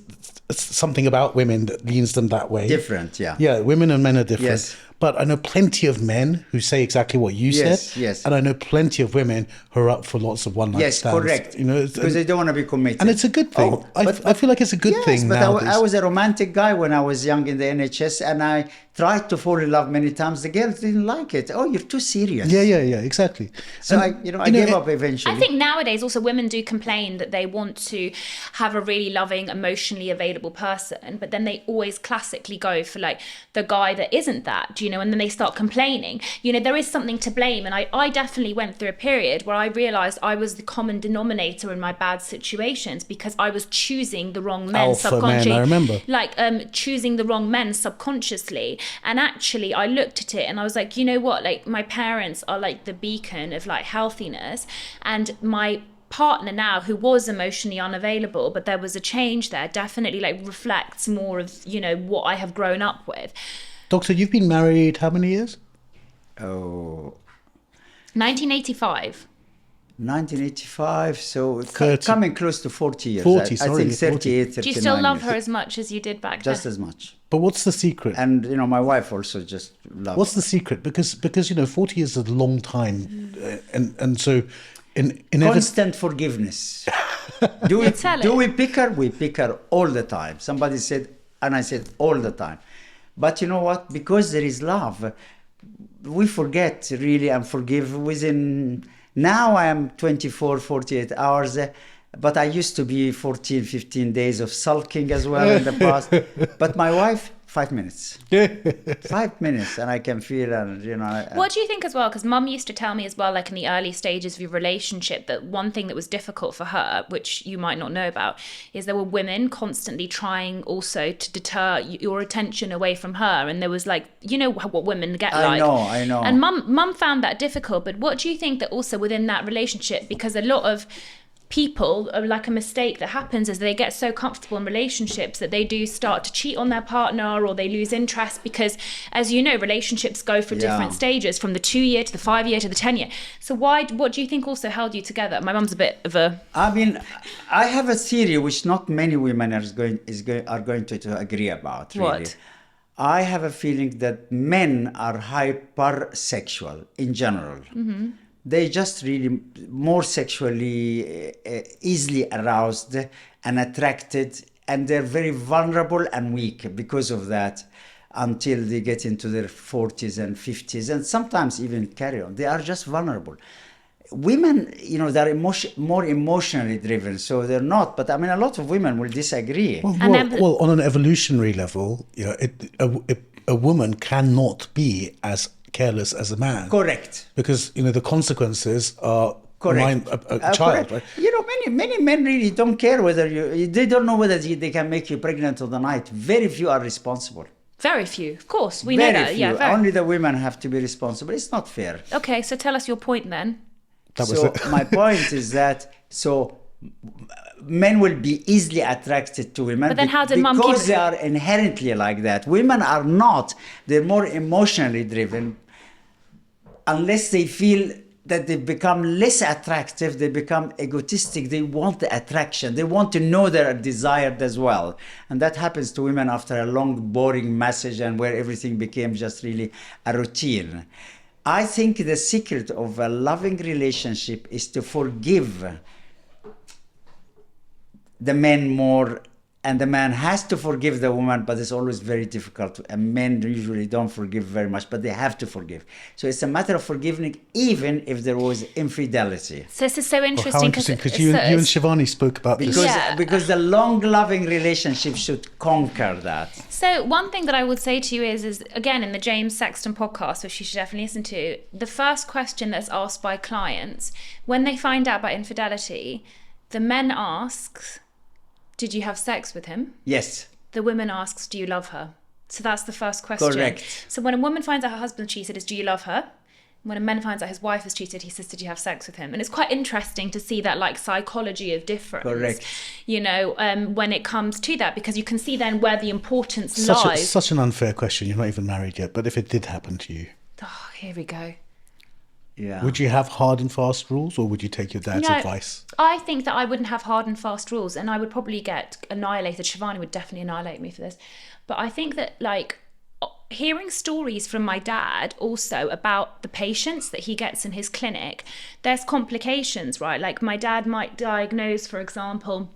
something about women that leans them that way. Different, yeah. Yeah, women and men are different. Yes. But I know plenty of men who say exactly what you said. Yes. And I know plenty of women who are up for lots of one-night stands. Yes, correct. Because they don't want to be committed. And it's a good thing. I feel like it's a good thing nowadays. I was a romantic guy when I was young in the NHS, and I tried to fall in love many times. The girls didn't like it. Oh, you're too serious. Yeah, exactly. So I gave up eventually. I think nowadays also women do complain that they want to have a really loving, emotionally available person, but then they always classically go for like the guy that isn't that, do you know, and then they start complaining. You know, there is something to blame. And I definitely went through a period where I realised I was the common denominator in my bad situations because I was choosing the wrong men subconsciously. Men, I remember. Like choosing the wrong men subconsciously. And actually I looked at it and I was like, you know what, like my parents are like the beacon of like healthiness, and my partner now, who was emotionally unavailable, but there was a change there, definitely like reflects more of, you know, what I have grown up with. Doctor, you've been married how many years? 1985. 1985, so 30. Coming close to 40 years. 40, I think 38, 39. Do you still love her as much as you did back then? Just as much. But what's the secret? And, you know, my wife also just loves What's the secret? Because you know, 40 years is a long time. And so... Constant forgiveness. Do we pick her? We pick her all the time. Somebody said, and I said all the time. But you know what? Because there is love, we forget really and forgive within... Now I am 24, 48 hours, but I used to be 14, 15 days of sulking as well in the past. But my wife, 5 minutes. 5 minutes, and I can feel, and you know. What do you think as well? Because Mum used to tell me as well, like in the early stages of your relationship, that one thing that was difficult for her, which you might not know about, is there were women constantly trying also to deter your attention away from her, and there was like, you know what women get like. I know. And Mum found that difficult. But what do you think that also within that relationship, because a lot of people, like a mistake that happens is they get so comfortable in relationships that they do start to cheat on their partner, or they lose interest because, as you know, relationships go through different stages, from the 2-year to the 5-year to the 10-year. So what do you think also held you together? My mum's a bit of a... I mean, I have a theory which not many women are going to agree about, really. What? I have a feeling that men are hypersexual in general. Mm-hmm. They just really more sexually easily aroused and attracted, and they're very vulnerable and weak because of that until they get into their 40s and 50s, and sometimes even carry on. They are just vulnerable. Women, you know, they're more emotionally driven, so they're not. But I mean, a lot of women will disagree. Well, on an evolutionary level, you know, a woman cannot be as careless as a man. Correct. Because, you know, the consequences are Correct. a child, correct. right? You know, many men really don't care whether they don't know whether they can make you pregnant or not. Very few are responsible. Very few, of course. We know Very that. few. Yeah, very. Only the women have to be responsible. It's not fair. Okay, so tell us your point then. That was So it. my point is that men will be easily attracted to women. But then how did mum keep because it- they are inherently like that. Women are not. They're more emotionally driven. Unless they feel that they become less attractive, they become egotistic. They want the attraction. They want to know they're desired as well. And that happens to women after a long, boring message and where everything became just really a routine. I think the secret of a loving relationship is to forgive the man more, and the man has to forgive the woman, but it's always very difficult. And men usually don't forgive very much, but they have to forgive. So it's a matter of forgiving even if there was infidelity. So this is so How interesting interesting, because you and Shivani spoke about this. Because the long loving relationship should conquer that. So one thing that I would say to you is again, in the James Sexton podcast, which you should definitely listen to, the first question that's asked by clients when they find out about infidelity, the men ask, did you have sex with him? Yes. The woman asks, do you love her? So that's the first question. Correct. So when a woman finds out her husband cheated, is do you love her? When a man finds out his wife has cheated, he says, did you have sex with him? And it's quite interesting to see that like psychology of difference. Correct. You know, when it comes to that, because you can see then where the importance lies. Such an unfair question. You're not even married yet. But if it did happen to you, Oh, here we go. Yeah. would you have hard and fast rules, or would you take your dad's No, advice? I think that I wouldn't have hard and fast rules, and I would probably get annihilated. Shivani would definitely annihilate me for this. But I think that, like, hearing stories from my dad also about the patients that he gets in his clinic, there's complications, right? Like, my dad might diagnose, for example,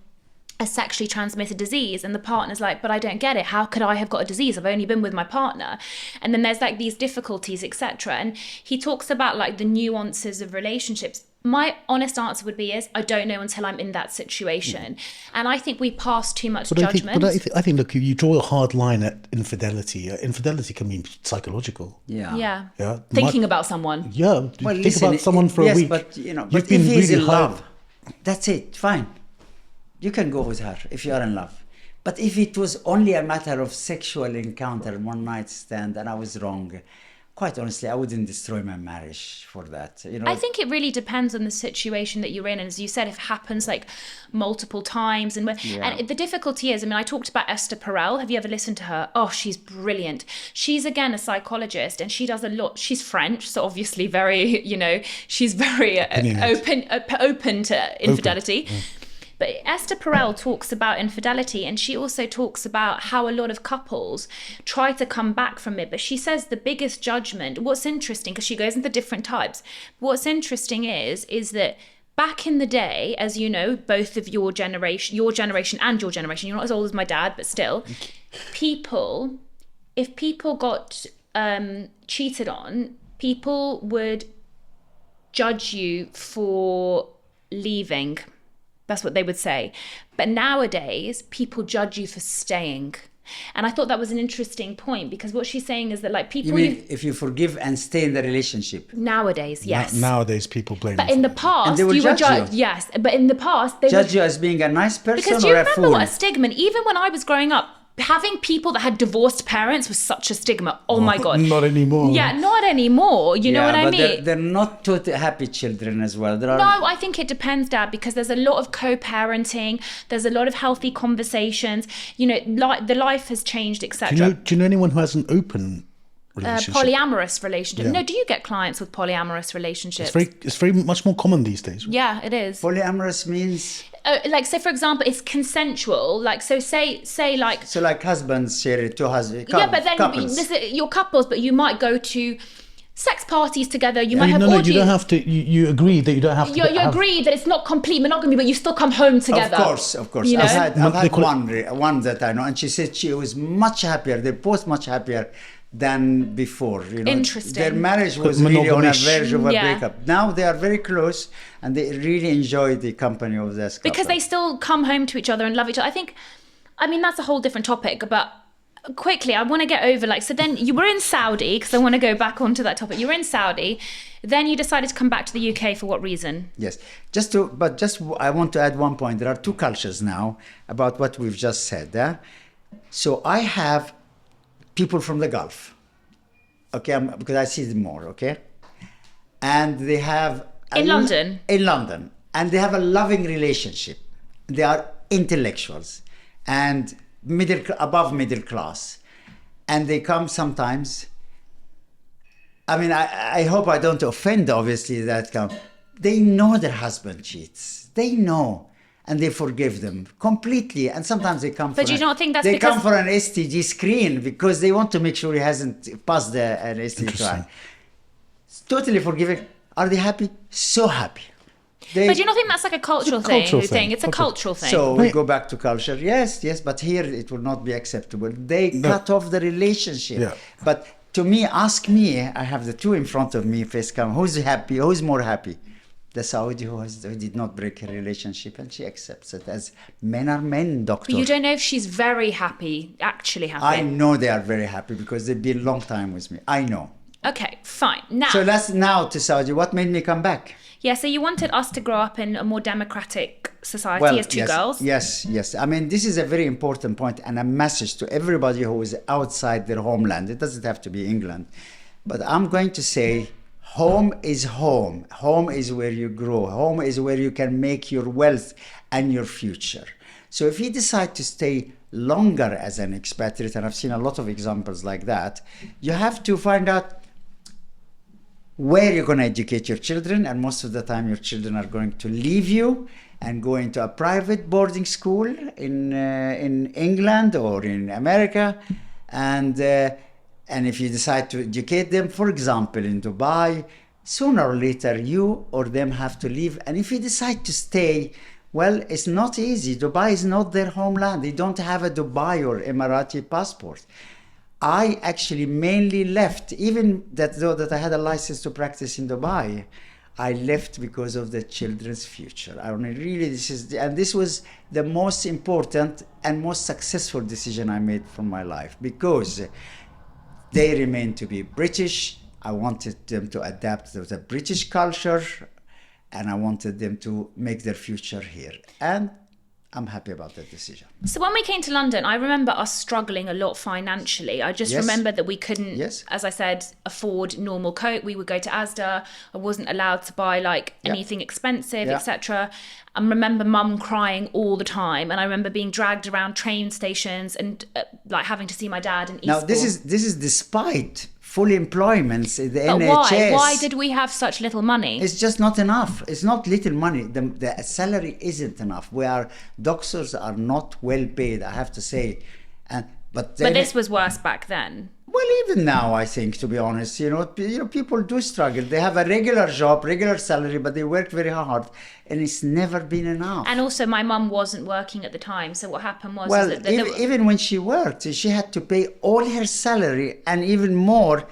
a sexually transmitted disease, and the partner's like, but I don't get it, how could I have got a disease? I've only been with my partner. And then there's like these difficulties, etc. And he talks about like the nuances of relationships. My honest answer would be I don't know until I'm in that situation. And I think we pass too much judgment. I think, look, you draw a hard line at infidelity. Infidelity can be psychological. Yeah. Yeah. Thinking about someone. Yeah. Well, think listen, about someone for a week. Yes, but you know, You've but been if he's really in hard. love, that's it. Fine. You can go with her if you are in love. But if it was only a matter of sexual encounter, one night stand, and I was wrong, quite honestly, I wouldn't destroy my marriage for that. You know, I think it really depends on the situation that you're in. And as you said, if it happens like multiple times. And the difficulty is, I mean, I talked about Esther Perel. Have you ever listened to her? Oh, she's brilliant. She's, again, a psychologist, and she does a lot. She's French, so obviously very, you know, she's very open to infidelity. Open. Yeah. But Esther Perel talks about infidelity, and she also talks about how a lot of couples try to come back from it. But she says the biggest judgment, what's interesting, because she goes into different types, what's interesting is that back in the day, as you know, both of your generation and your generation, you're not as old as my dad, but still, if people got cheated on, people would judge you for leaving. That's what they would say. But nowadays, people judge you for staying. And I thought that was an interesting point, because what she's saying is that, like, people... You mean if you forgive and stay in the relationship? Nowadays, yes. Nowadays, people blame But you in the for it. past, And they will you were judge you. judged. Yes, but in the past, they Judge would... you as being a nice person Because or you a remember fool? what a stigma, even when I was growing up, having people that had divorced parents was such a stigma. Oh my God. Not anymore. Yeah, not anymore. You know what I but mean? They're not totally happy children as well. There are No, I think it depends, Dad, because there's a lot of co-parenting. There's a lot of healthy conversations. You know, the life has changed, etc. Do you know anyone who has an open relationship? Polyamorous relationship. Yeah. No, do you get clients with polyamorous relationships? It's very much more common these days. Yeah, it is. Polyamorous means... Like, say, for example, it's consensual. Like, so say like... So like husbands share two husbands, Yeah, but then couples. you're couples, but you might go to sex parties together. You might have No, orgies. you don't have to. You agree that you don't have to. You agree that it's not complete monogamy, but you still come home together. Of course. You know? I've had They call one that I know, and she said she was much happier. They're both much happier than before. You know, Interesting. Their marriage was really on a Monogamish. verge of a Yeah. breakup. Now they are very close, and they really enjoy the company of this couple. Because they still come home to each other and love each other. I mean, that's a whole different topic, but quickly, I want to get over, like, so then you were in Saudi, because I want to go back onto that topic. You were in Saudi, then you decided to come back to the UK for what reason? Yes, I want to add one point. There are two cultures now about what we've just said. So I have people from the Gulf, okay, because I see them more, okay, and they have in London, and they have a loving relationship. They are intellectuals and above middle class, and they come sometimes. I mean, I hope I don't offend, obviously, that come. They know their husband cheats. They know, and they forgive them completely. And sometimes they come. But you don't think that's they because come for an STG screen because they want to make sure he hasn't passed an STG trial. It's totally forgiving. Are they happy? So happy. But you don't think that's like a cultural thing? It's a cultural thing. So we go back to culture. Yes, but here it will not be acceptable. They cut off the relationship. Yeah. But to me, ask me, I have the two in front of me, face cam, who's happy, who's more happy? The Saudi who did not break her relationship, and she accepts it as men are men, doctor. But you don't know if she's very happy, actually happy. I know they are very happy because they've been a long time with me. I know. Okay, fine. So let's now to Saudi. What made me come back? Yeah, so you wanted us to grow up in a more democratic society as two girls? Yes. I mean, this is a very important point and a message to everybody who is outside their homeland. It doesn't have to be England. But I'm going to say home is home. Home is where you grow. Home is where you can make your wealth and your future. So if you decide to stay longer as an expatriate, and I've seen a lot of examples like that, you have to find out where you're going to educate your children, and most of the time your children are going to leave you and go into a private boarding school in England or in America, and if you decide to educate them, for example, in Dubai, sooner or later you or them have to leave. And if you decide to stay, well, it's not easy. Dubai is not their homeland. They don't have a Dubai or Emirati passport. I actually mainly left, even though I had a license to practice in Dubai, I left because of the children's future. I mean, really, this was the most important and most successful decision I made from my life, because they remain to be British. I wanted them to adapt to the British culture, and I wanted them to make their future here. And I'm happy about that decision. So when we came to London, I remember us struggling a lot financially. I just remember that we couldn't, as I said, afford normal coat. We would go to Asda. I wasn't allowed to buy anything expensive, etc. I remember mum crying all the time, and I remember being dragged around train stations and having to see my dad in Eastbourne. Now this is despite full employments in the but NHS. Why did we have such little money? It's just not enough. It's not little money. The salary isn't enough. Doctors are not well paid, I have to say. But this was worse back then. Well, even now, I think, to be honest, people do struggle. They have a regular job, regular salary, but they work very hard, and it's never been enough. And also, my mum wasn't working at the time, so what happened was... Well, even when she worked, she had to pay all her salary and even more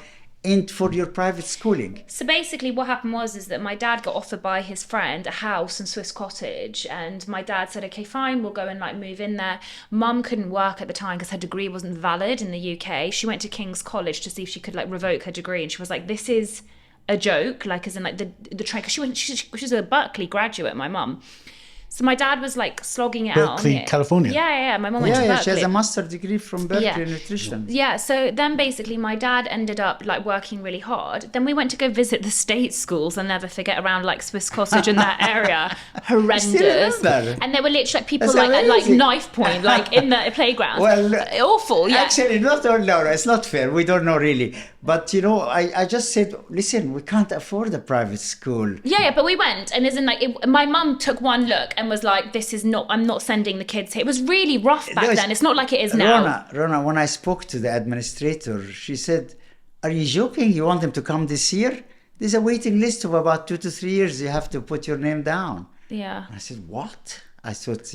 for your private schooling. So basically what happened was that my dad got offered by his friend a house in Swiss Cottage, and my dad said, okay, fine, we'll go and move in there. Mum couldn't work at the time because her degree wasn't valid in the UK. She went to King's College to see if she could revoke her degree, and she was like, this is a joke, as in the train, because she was a Berkeley graduate, my mum. So my dad was slogging it out. Berkeley, California? Yeah. My mum went to Berkeley. She has a master's degree from Berkeley Nutrition. Yeah, so then basically my dad ended up working really hard. Then we went to go visit the state schools. I'll never forget, around Swiss Cottage in that area. Horrendous. And there were literally people at knife point, in the playground. Well, awful, yeah. Actually, it's not fair. We don't know really. But, I just said, listen, we can't afford a private school. Yeah, but we went, and my mum took one look and was like, I'm not sending the kids here. It was really rough back then. It's not like it is now. Rhona, when I spoke to the administrator, she said, are you joking? You want them to come this year? There's a waiting list of about 2 to 3 years. You have to put your name down. Yeah. I said, what? I thought,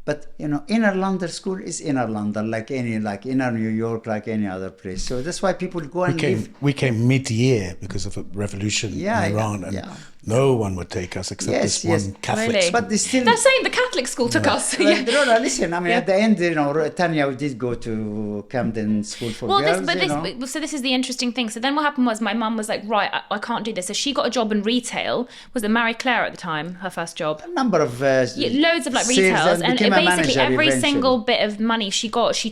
but inner London school is inner London, inner New York, like any other place. So that's why people go and live. We came mid-year because of a revolution in Iran, and No one would take us except Yes, this one Catholic Really? school. But they still... They're saying the Catholic school took us. Well, Yeah. Rhona, listen, I mean, Yeah. at the end, Tanya did go to Camden School for Girls, So this is the interesting thing. So then what happened was my mum was like, right, I can't do this. So she got a job in retail. Was it Marie Claire at the time, her first job? A number of... Loads of like sales retails, and became a basically manager every eventually. single bit of money she got, she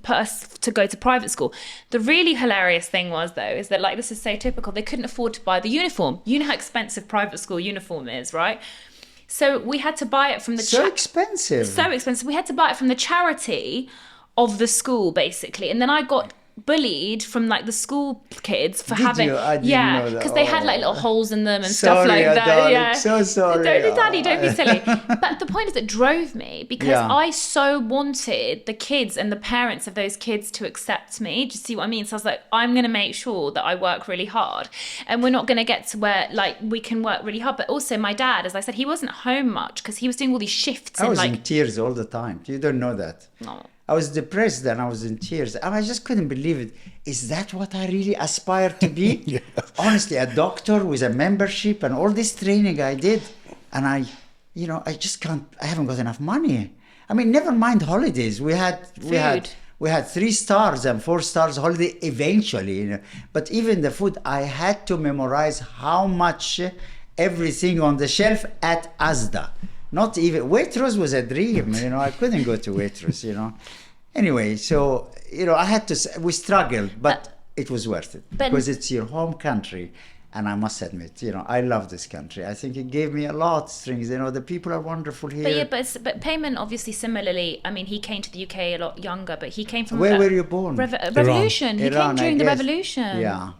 put us to go to private school. The really hilarious thing was though, is that like, this is so typical, they couldn't afford to buy the uniform. You know how expensive private school uniform is, right? So we had to buy it from the So expensive. so expensive. We had to buy it from the charity of the school, basically. And then I got bullied from like the school kids for Did having you? I didn't know that. because they had like Oh. little holes in them and stuff Sorry, like that. darling. Yeah, So sorry. Daddy, don't be silly. But the point is, it drove me because Yeah. I so wanted the kids and the parents of those kids to accept me. Do you see what I mean? So I was like, I'm going to make sure that I work really hard, and we're not going to get to where like we can work really hard. But also, my dad, as I said, he wasn't home much because he was doing all these shifts. I was like, in tears all the time. You don't know that. oh. I was depressed and I was in tears. And I just couldn't believe it. Is that what I really aspire to be? Yeah. Honestly, a doctor with a membership and all this training I did. And I just can't, I haven't got enough money. I mean, never mind holidays. We had 3 stars and 4 stars holiday eventually. But even the food, I had to memorize how much everything on the shelf at Asda. Not even Waitrose was a dream, I couldn't go to Waitrose, Anyway, so I had to. We struggled, but it was worth it because it's your home country, and I must admit, I love this country. I think it gave me a lot of strings. The people are wonderful here. But Payman obviously similarly. I mean, he came to the UK a lot younger, but he came from Where were you born? Revolution. He Iran, came during I the guess. revolution. Yeah.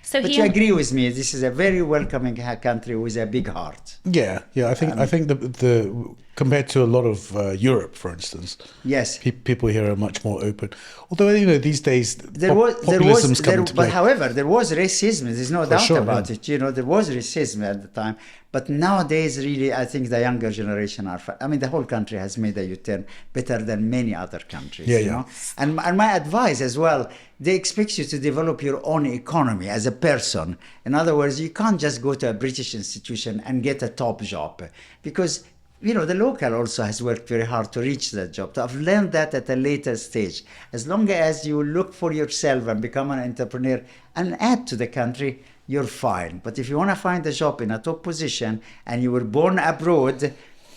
So but you agree with me? This is a very welcoming country with a big heart. Yeah. I think the compared to a lot of Europe, for instance, yes, people here are much more open. Although these days populism's come into play. But however, there was racism. There's no doubt about it. There was racism at the time. But nowadays, really, I think the younger generation the whole country has made a U-turn better than many other countries. And my advice as well, they expect you to develop your own economy as a person. In other words, you can't just go to a British institution and get a top job because the local also has worked very hard to reach that job. So I've learned that at a later stage. As long as you look for yourself and become an entrepreneur and add to the country, you're fine. But if you want to find a job in a top position and you were born abroad,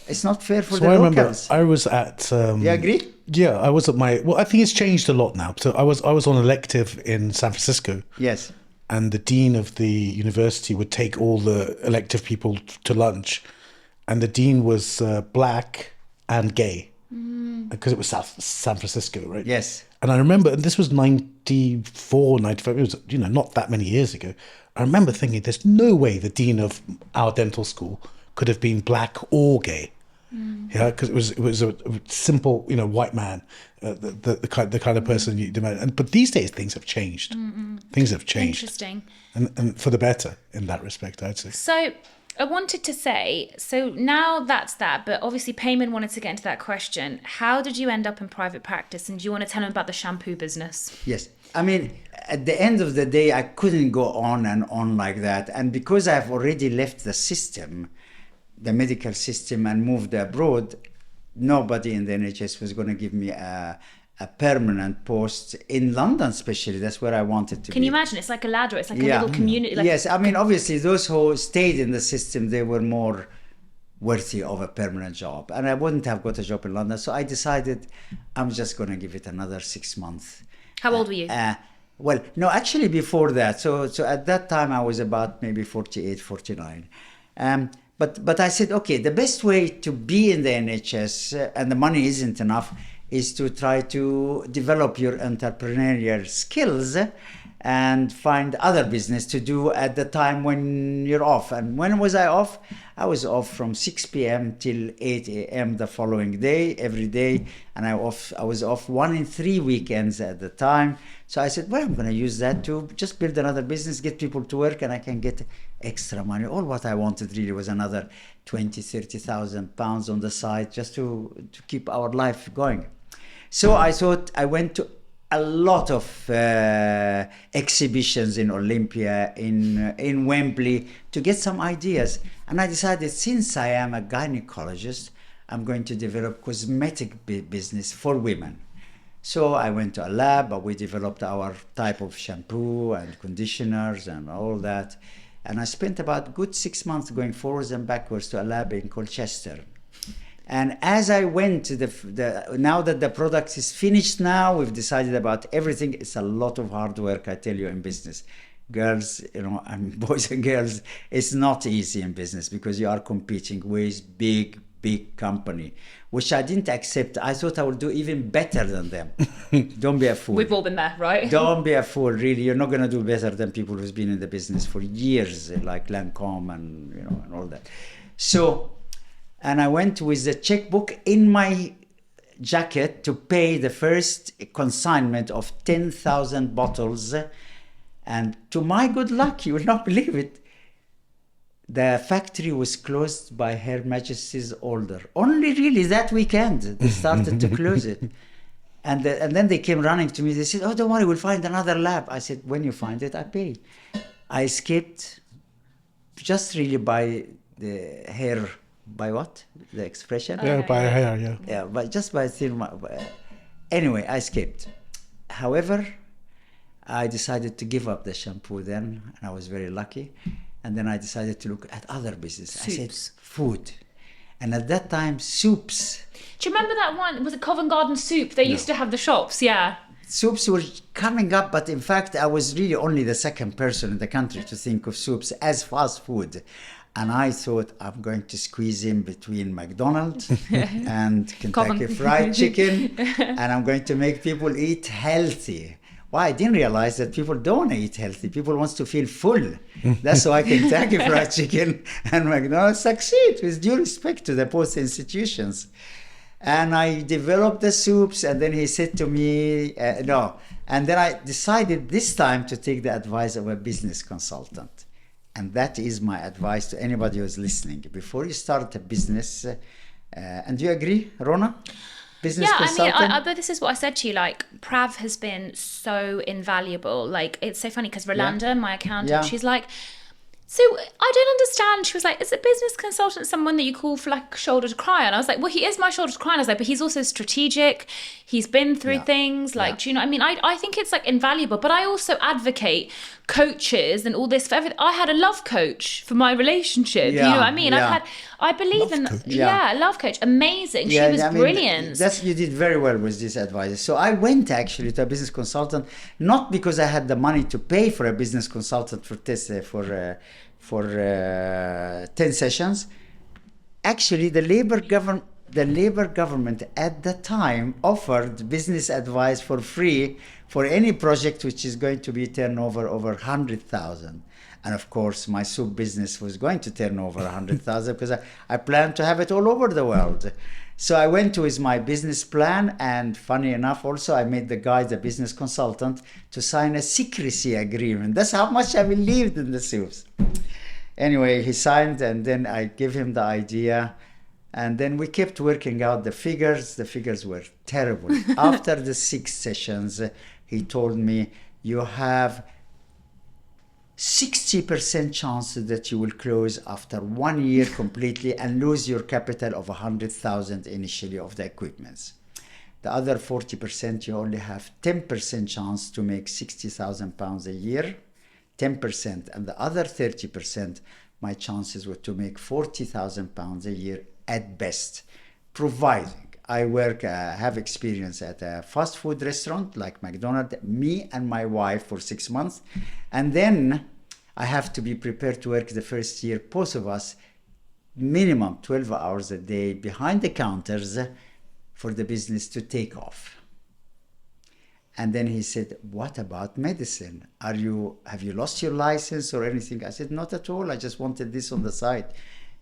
it's not fair for the locals. I was at... you agree? Yeah, I was at I think it's changed a lot now. So I was on elective in San Francisco. Yes. And the dean of the university would take all the elective people to lunch. And the dean was black and gay because it was San Francisco, right? Yes. And I remember, and this was 94, 95, it was, not that many years ago. I remember thinking, there's no way the dean of our dental school could have been black or gay. Yeah, because it was a simple, white man, the kind of person you demand. But these days things have changed. Things have changed. Interesting. And for the better in that respect, I'd say. So I wanted to say, so now that's that, but obviously Payman wanted to get into that question. How did you end up in private practice? And do you want to tell him about the shampoo business? Yes. I mean, at the end of the day, I couldn't go on and on like that. And because I've already left the system, the medical system, and moved abroad, nobody in the NHS was going to give me a permanent post in London, especially. That's where I wanted to be. Can you imagine? It's like a ladder. It's like a little community. Yes, I mean, obviously, those who stayed in the system, they were more worthy of a permanent job. And I wouldn't have got a job in London. So I decided I'm just going to give it another 6 months. How old were you? Well, no, actually before that. So at that time, I was about maybe 48, 49. But I said, okay, the best way to be in the NHS, and the money isn't enough, is to try to develop your entrepreneurial skills and find other business to do at the time when you're off. And when was I off? I was off from 6 p.m. till 8 a.m. the following day, every day. And I was off 1 in 3 weekends at the time. So I said, well, I'm going to use that to just build another business, get people to work, and I can get extra money. All what I wanted really was another 20,000, 30,000 pounds on the side just to keep our life going. So I thought I went to a lot of exhibitions in Olympia, in Wembley, to get some ideas. And I decided, since I am a gynecologist, I'm going to develop cosmetic business for women. So I went to a lab, we developed our type of shampoo and conditioners and all that. And I spent about good 6 months going forwards and backwards to a lab in Colchester. And as I went to now that the product is finished now, we've decided about everything. It's a lot of hard work, I tell you, in business. Girls, and boys and girls, it's not easy in business because you are competing with big company, which I didn't accept. I thought I would do even better than them. Don't be a fool. We've all been there, right? Don't be a fool, really. You're not going to do better than people who's been in the business for years, like Lancome and and all that. So, and I went with the checkbook in my jacket to pay the first consignment of 10,000 bottles. And to my good luck, you will not believe it, the factory was closed by Her Majesty's order. Only really that weekend they started to close it. And then they came running to me. They said, "Oh, don't worry, we'll find another lab." I said, "When you find it, I pay." I escaped just really by the hair. By what? The expression? Yeah, by a hair, yeah. Yeah, but just by thin. Anyway, I escaped. However, I decided to give up the shampoo then, and I was very lucky. And then I decided to look at other business. Soups. I said food. And at that time, soups. Do you remember that one? Was it Covent Garden soup? They used to have the shops, yeah. Soups were coming up, but in fact, I was really only the second person in the country to think of soups as fast food. And I thought, I'm going to squeeze in between McDonald's and Kentucky Fried Chicken, and I'm going to make people eat healthy. Well, I didn't realize that people don't eat healthy. People want to feel full. That's why Kentucky Fried Chicken and McDonald's succeed, with due respect to the both institutions. And I developed the soups, and then he said to me, no. And then I decided this time to take the advice of a business consultant. And that is my advice to anybody who's listening. Before you start a business, and do you agree, Rhona? Business consultant? I mean, but this is what I said to you, like, Prav has been so invaluable. Like, it's so funny because Rolanda, my accountant, she's like, so I don't understand. She was like, is a business consultant someone that you call for like shoulder to cry on? I was like, well, he is my shoulder to cry on. I was like, but he's also strategic. He's been through things. Like, do you know what I mean? I think it's like invaluable, but I also advocate coaches and all this for everything. I had a love coach for my relationship. You know what I mean? I believe in a love coach. Amazing. She was brilliant. You did very well with this advice. So I went actually to a business consultant, not because I had the money to pay for a business consultant for 10 sessions. Actually, the Labour government at the time offered business advice for free for any project which is going to be turnover over 100,000. And of course, my soup business was going to turn over 100,000 because I planned to have it all over the world. So I went with my business plan, and funny enough, also I made the guy, the business consultant, to sign a secrecy agreement. That's how much I believed in the soups. Anyway, he signed, and then I gave him the idea, and then we kept working out the figures. The figures were terrible. After the 6 sessions, he told me, you have 60% chance that you will close after 1 year completely and lose your capital of 100,000 initially of the equipments. The other 40%, you only have 10% chance to make 60,000 pounds a year, 10%. And the other 30%, my chances were to make 40,000 pounds a year at best, providing I have experience at a fast food restaurant like McDonald's, me and my wife for 6 months. And then I have to be prepared to work the first year, both of us, minimum 12 hours a day behind the counters for the business to take off. And then he said, what about medicine? Have you lost your license or anything? I said, not at all. I just wanted this on the side.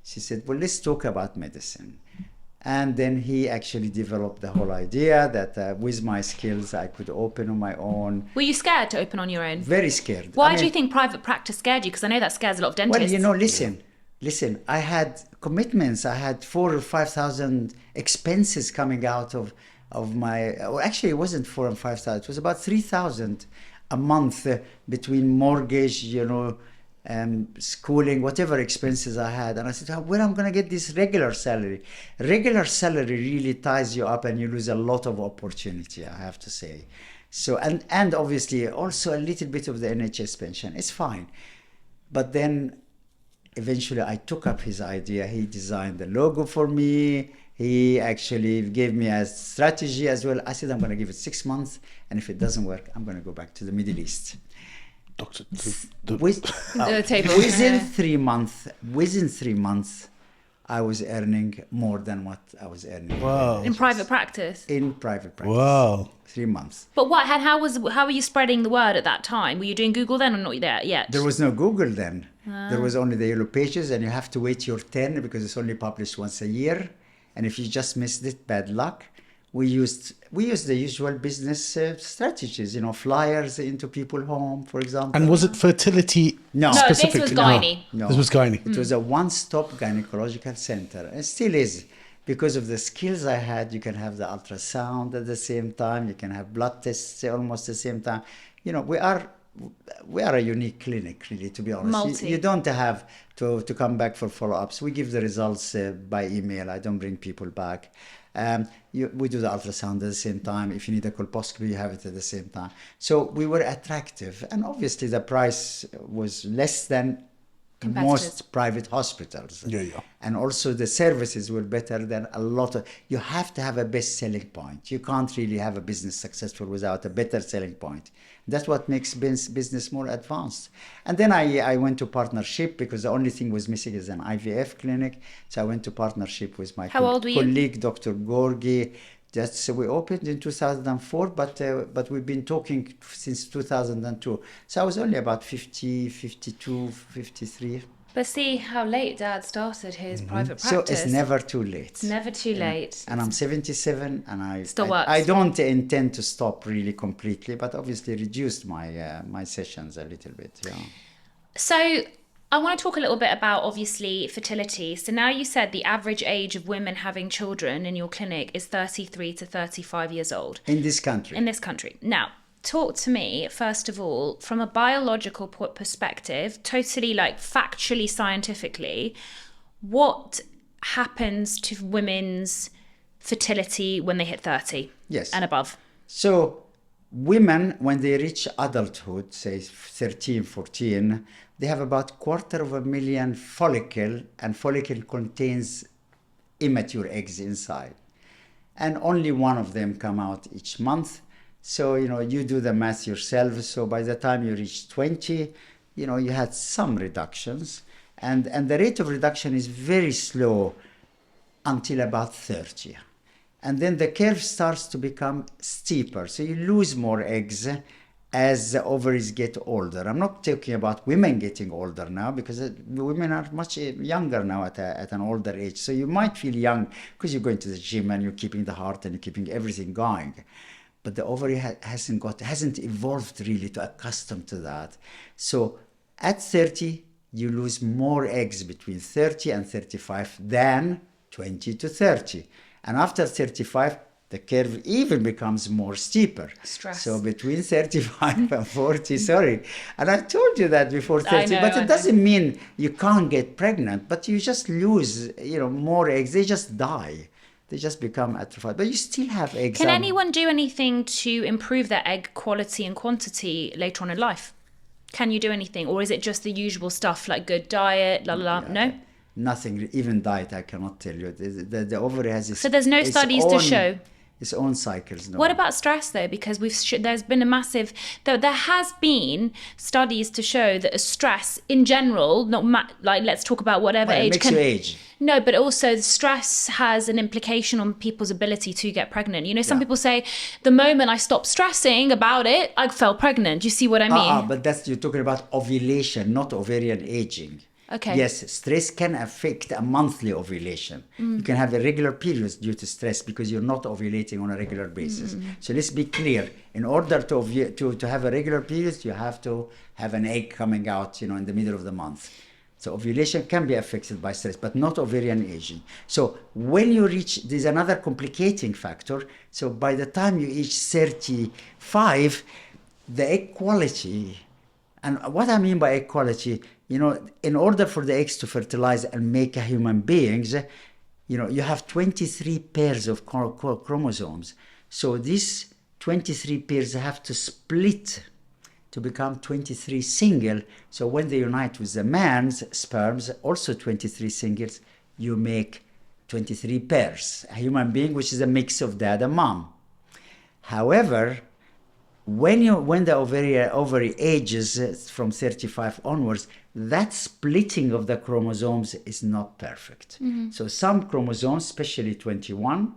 She said, well, let's talk about medicine. And then he actually developed the whole idea that with my skills, I could open on my own. Were you scared to open on your own? Very scared. Why do you think private practice scared you? Because I know that scares a lot of dentists. Well, listen, I had commitments. I had 4,000 or 5,000 expenses coming out of well, actually it wasn't 4,000 and 5,000. It was about 3,000 a month between mortgage, schooling, whatever expenses I had. And I said, where am I going to get this regular salary? Regular salary really ties you up and you lose a lot of opportunity, I have to say. So, and obviously also a little bit of the NHS pension. It's fine. But then eventually I took up his idea. He designed the logo for me. He actually gave me a strategy as well. I said, I'm going to give it 6 months. And if it doesn't work, I'm going to go back to the Middle East. Doctor, within 3 months, I was earning more than what I was earning. Wow. In private practice? In private practice. Wow. 3 months. But how were you spreading the word at that time? Were you doing Google then or not yet? There was no Google then. There was only the Yellow Pages, and you have to wait your 10 because it's only published once a year. And if you just missed it, bad luck. We used the usual business strategies, flyers into people's home, for example. And was it fertility? No, this was gynae. No. This was gynae. It was a one-stop gynecological center. It still is. Because of the skills I had, you can have the ultrasound at the same time. You can have blood tests almost at the same time. We are a unique clinic, really, to be honest. You don't have to come back for follow-ups. We give the results by email. I don't bring people back. We do the ultrasound at the same time. If you need a colposcopy, you have it at the same time. So we were attractive. And obviously the price was less than most private hospitals. Yeah. And also the services were better than a lot of... You have to have a best selling point. You can't really have a business successful without a better selling point. That's what makes business more advanced. And then I went to partnership because the only thing was missing is an IVF clinic. So I went to partnership with my colleague, Dr. Gorgi. We opened in 2004, but we've been talking since 2002. So I was only about 50, 52, 53. But see how late Dad started his private practice. So it's never too late. It's never too late. And I'm 77, and I works. don't intend to stop really completely, but obviously reduced my sessions a little bit. Yeah. So I want to talk a little bit about, obviously, fertility. So now you said the average age of women having children in your clinic is 33 to 35 years old. In this country. Now, talk to me, first of all, from a biological perspective, totally factually, scientifically, what happens to women's fertility when they hit 30 and above? So women, when they reach adulthood, say 13, 14, they have about 250,000 follicle, and follicle contains immature eggs inside. And only one of them come out each month. So, you do the math yourself. So by the time you reach 20, you had some reductions. And the rate of reduction is very slow until about 30. And then the curve starts to become steeper. So you lose more eggs as the ovaries get older. I'm not talking about women getting older now, because women are much younger now at an older age. So you might feel young because you're going to the gym and you're keeping the heart and you're keeping everything going. But the ovary hasn't evolved really to accustom to that. So at 30, you lose more eggs between 30 and 35 than 20 to 30. And after 35, the curve even becomes more steeper. Stress. So between 35 and 40, sorry. And I told you that before 30, but it doesn't mean you can't get pregnant, but you just lose, more eggs. They just die. They just become atrophied. But you still have eggs. Can anyone do anything to improve their egg quality and quantity later on in life? Can you do anything? Or is it just the usual stuff like good diet, No? Nothing, even diet, I cannot tell you. The ovary has its... So there's no studies to show? Its own cycles. No. What about stress though? Because there's been a massive... There has been studies to show that stress in general, let's talk about whatever age... It makes you age. No, but also stress has an implication on people's ability to get pregnant. Some people say, the moment I stopped stressing about it, I fell pregnant. Do you see what I mean? But you're talking about ovulation, not ovarian aging. Okay. Yes, stress can affect a monthly ovulation. You can have irregular periods due to stress because you're not ovulating on a regular basis. So let's be clear. In order to have a regular period, you have to have an egg coming out, in the middle of the month. So ovulation can be affected by stress, but not ovarian aging. So when you reach, there's another complicating factor. So by the time you reach 35, the egg quality, and what I mean by egg quality, in order for the eggs to fertilize and make a human beings, you have 23 pairs of chromosomes. So these 23 pairs have to split to become 23 single. So when they unite with the man's sperms, also 23 singles, you make 23 pairs, a human being, which is a mix of dad and mom. However, when the ovary ages from 35 onwards, that splitting of the chromosomes is not perfect. So some chromosomes, especially 21,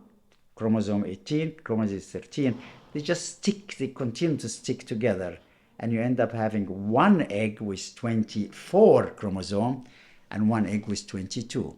chromosome 18, chromosome 13, they continue to stick together. And you end up having one egg with 24 chromosomes and one egg with 22.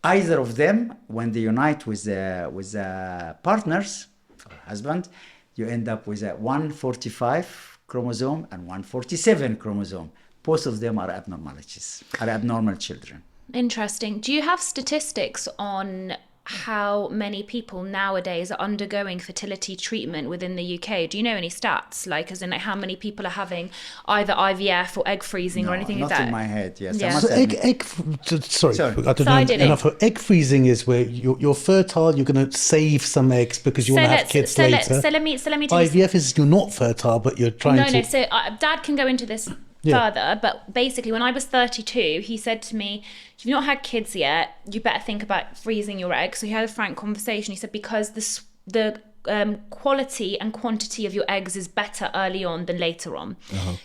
Either of them, when they unite with the partners, or husband, you end up with a 145 chromosome and 147 chromosome. Both of them are abnormalities, are abnormal children. Interesting. Do you have statistics on how many people nowadays are undergoing fertility treatment within the UK? Do you know any stats? Like, as in, like, how many people are having either IVF or egg freezing or anything like that? Not in my head, yes. Yeah. So sorry, I don't know enough. Egg freezing is where you're fertile, you're going to save some eggs because you want to have kids later. So let me tell you. IVF is you're not fertile, but you're trying to... No, so Dad can go into this further, but basically when I was 32, he said to me, if you've not had kids yet, you better think about freezing your eggs. So he had a frank conversation. He said, because the quality and quantity of your eggs is better early on than later on.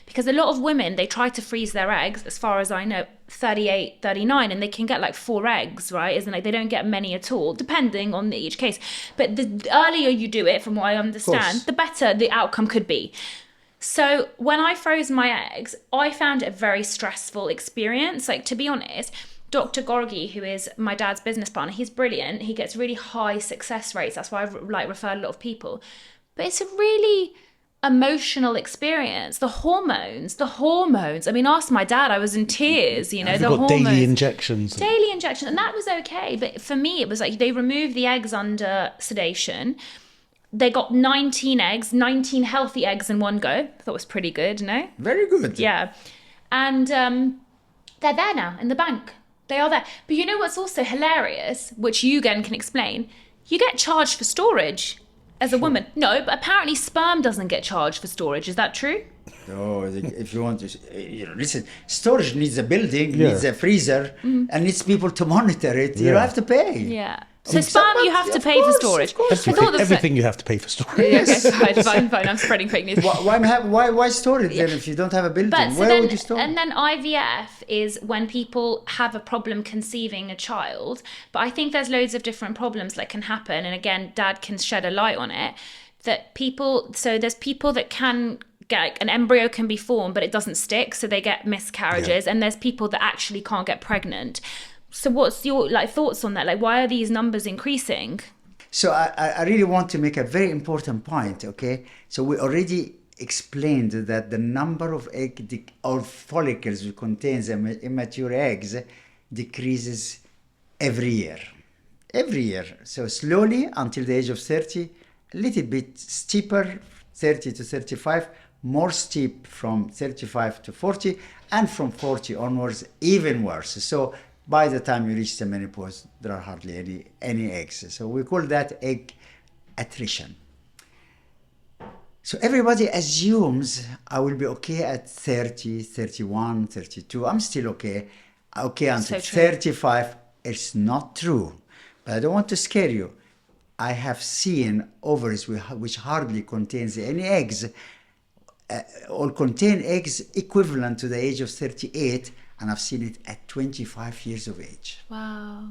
Because a lot of women, they try to freeze their eggs, as far as I know, 38, 39, and they can get like 4 eggs, right? Isn't it? They don't get many at all, depending on each case. But the earlier you do it, from what I understand, the better the outcome could be. So when I froze my eggs, I found it a very stressful experience. Like, to be honest, Dr. Gorgi, who is my dad's business partner, he's brilliant. He gets really high success rates. That's why I've referred a lot of people. But it's a really emotional experience. The hormones. I mean, ask my dad. I was in tears, the hormones. Daily injections. And that was okay. But for me, it was like they removed the eggs under sedation. They got 19 healthy eggs in one go. I thought it was pretty good, no? Very good. Yeah. And they're there now in the bank. They are there. But you know what's also hilarious, which you again can explain? You get charged for storage as a woman. No, but apparently sperm doesn't get charged for storage. Is that true? No, if you want to, listen, storage needs a building, needs a freezer, and needs people to monitor it. You have to pay. Yeah. So sperm, you have to pay for storage. Everything you have to pay for storage. Okay, fine. I'm spreading fake news. Why store it then if you don't have a building? Where would you store it? And then IVF is when people have a problem conceiving a child. But I think there's loads of different problems that can happen. And again, Dad can shed a light on it. There's people that can get, like, an embryo can be formed, but it doesn't stick. So they get miscarriages. Yeah. And there's people that actually can't get pregnant. So what's your thoughts on that? Like, why are these numbers increasing? So I really want to make a very important point, okay? So we already explained that the number of follicles which contains immature eggs decreases every year. Every year. So slowly until the age of 30, a little bit steeper, 30 to 35, more steep from 35 to 40, and from 40 onwards, even worse. So by the time you reach the menopause, there are hardly any eggs. So we call that egg attrition. So everybody assumes I will be okay at 30, 31, 32. I'm still okay. Okay until 35. It's not true. But I don't want to scare you. I have seen ovaries which hardly contains any eggs or contain eggs equivalent to the age of 38. And I've seen it at 25 years of age. Wow.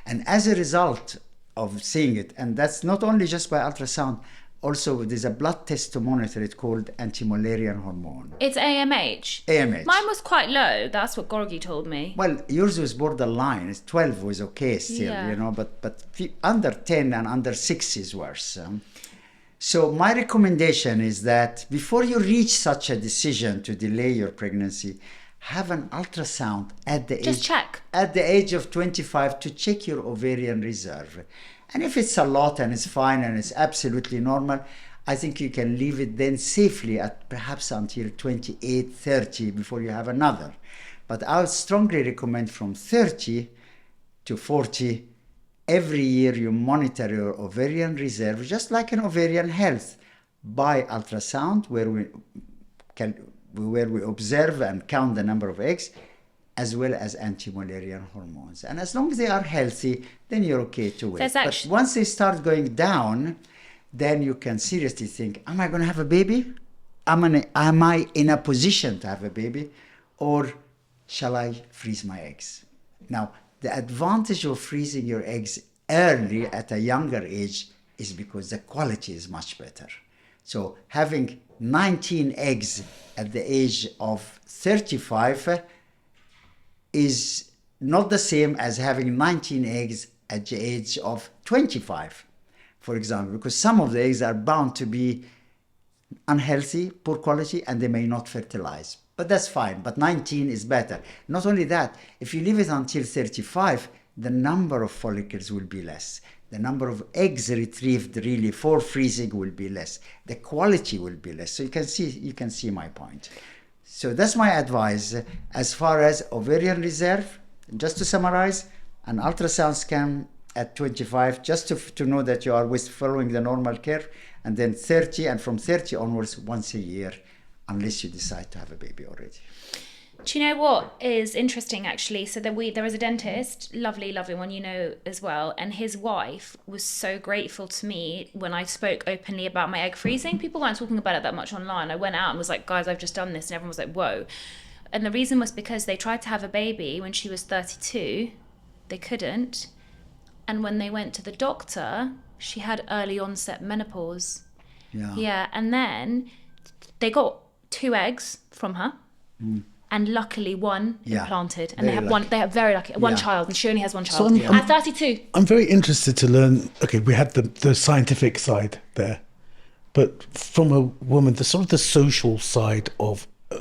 And as a result of seeing it, and that's not only just by ultrasound, also there's a blood test to monitor it called anti-Mullerian hormone. It's AMH? AMH. Mine was quite low. That's what Gorgi told me. Well, yours was borderline. 12 was okay still, but under 10 and under 6 is worse. So my recommendation is that before you reach such a decision to delay your pregnancy, have an ultrasound at the Just check. At the age of 25 to check your ovarian reserve. And if it's a lot and it's fine and it's absolutely normal, I think you can leave it then safely at perhaps until 28, 30 before you have another. But I would strongly recommend from 30 to 40, every year you monitor your ovarian reserve, just like an ovarian health, by ultrasound, where we observe and count the number of eggs, as well as anti-Mullerian hormones. And as long as they are healthy, then you're okay to wait. But once they start going down, then you can seriously think, am I going to have a baby? Am I in a position to have a baby? Or shall I freeze my eggs? Now, the advantage of freezing your eggs early at a younger age is because the quality is much better. So having 19 eggs at the age of 35 is not the same as having 19 eggs at the age of 25, for example, because some of the eggs are bound to be unhealthy, poor quality, and they may not fertilize. But that's fine. But 19 is better. Not only that, if you leave it until 35, the number of follicles will be less. The number of eggs retrieved really for freezing will be less. The quality will be less. So you can see my point. So that's my advice as far as ovarian reserve. Just to summarize, an ultrasound scan at 25, just to know that you are following the normal curve, and then 30, and from 30 onwards, once a year, unless you decide to have a baby already. Do you know what is interesting, actually? So there was a dentist, lovely one, you know, as well, and his wife was so grateful to me when I spoke openly about my egg freezing. People weren't talking about it that much online. I went out and was like, guys, I've just done this, and everyone was like, whoa. And the reason was because they tried to have a baby when she was 32, they couldn't, and when they went to the doctor, she had early onset menopause. Yeah, and then they got 2 eggs from her. And luckily one implanted, and they have very lucky one child, and she only has one child at 32. I'm very interested to learn. Okay, we had the scientific side there, but from a woman, the social side of the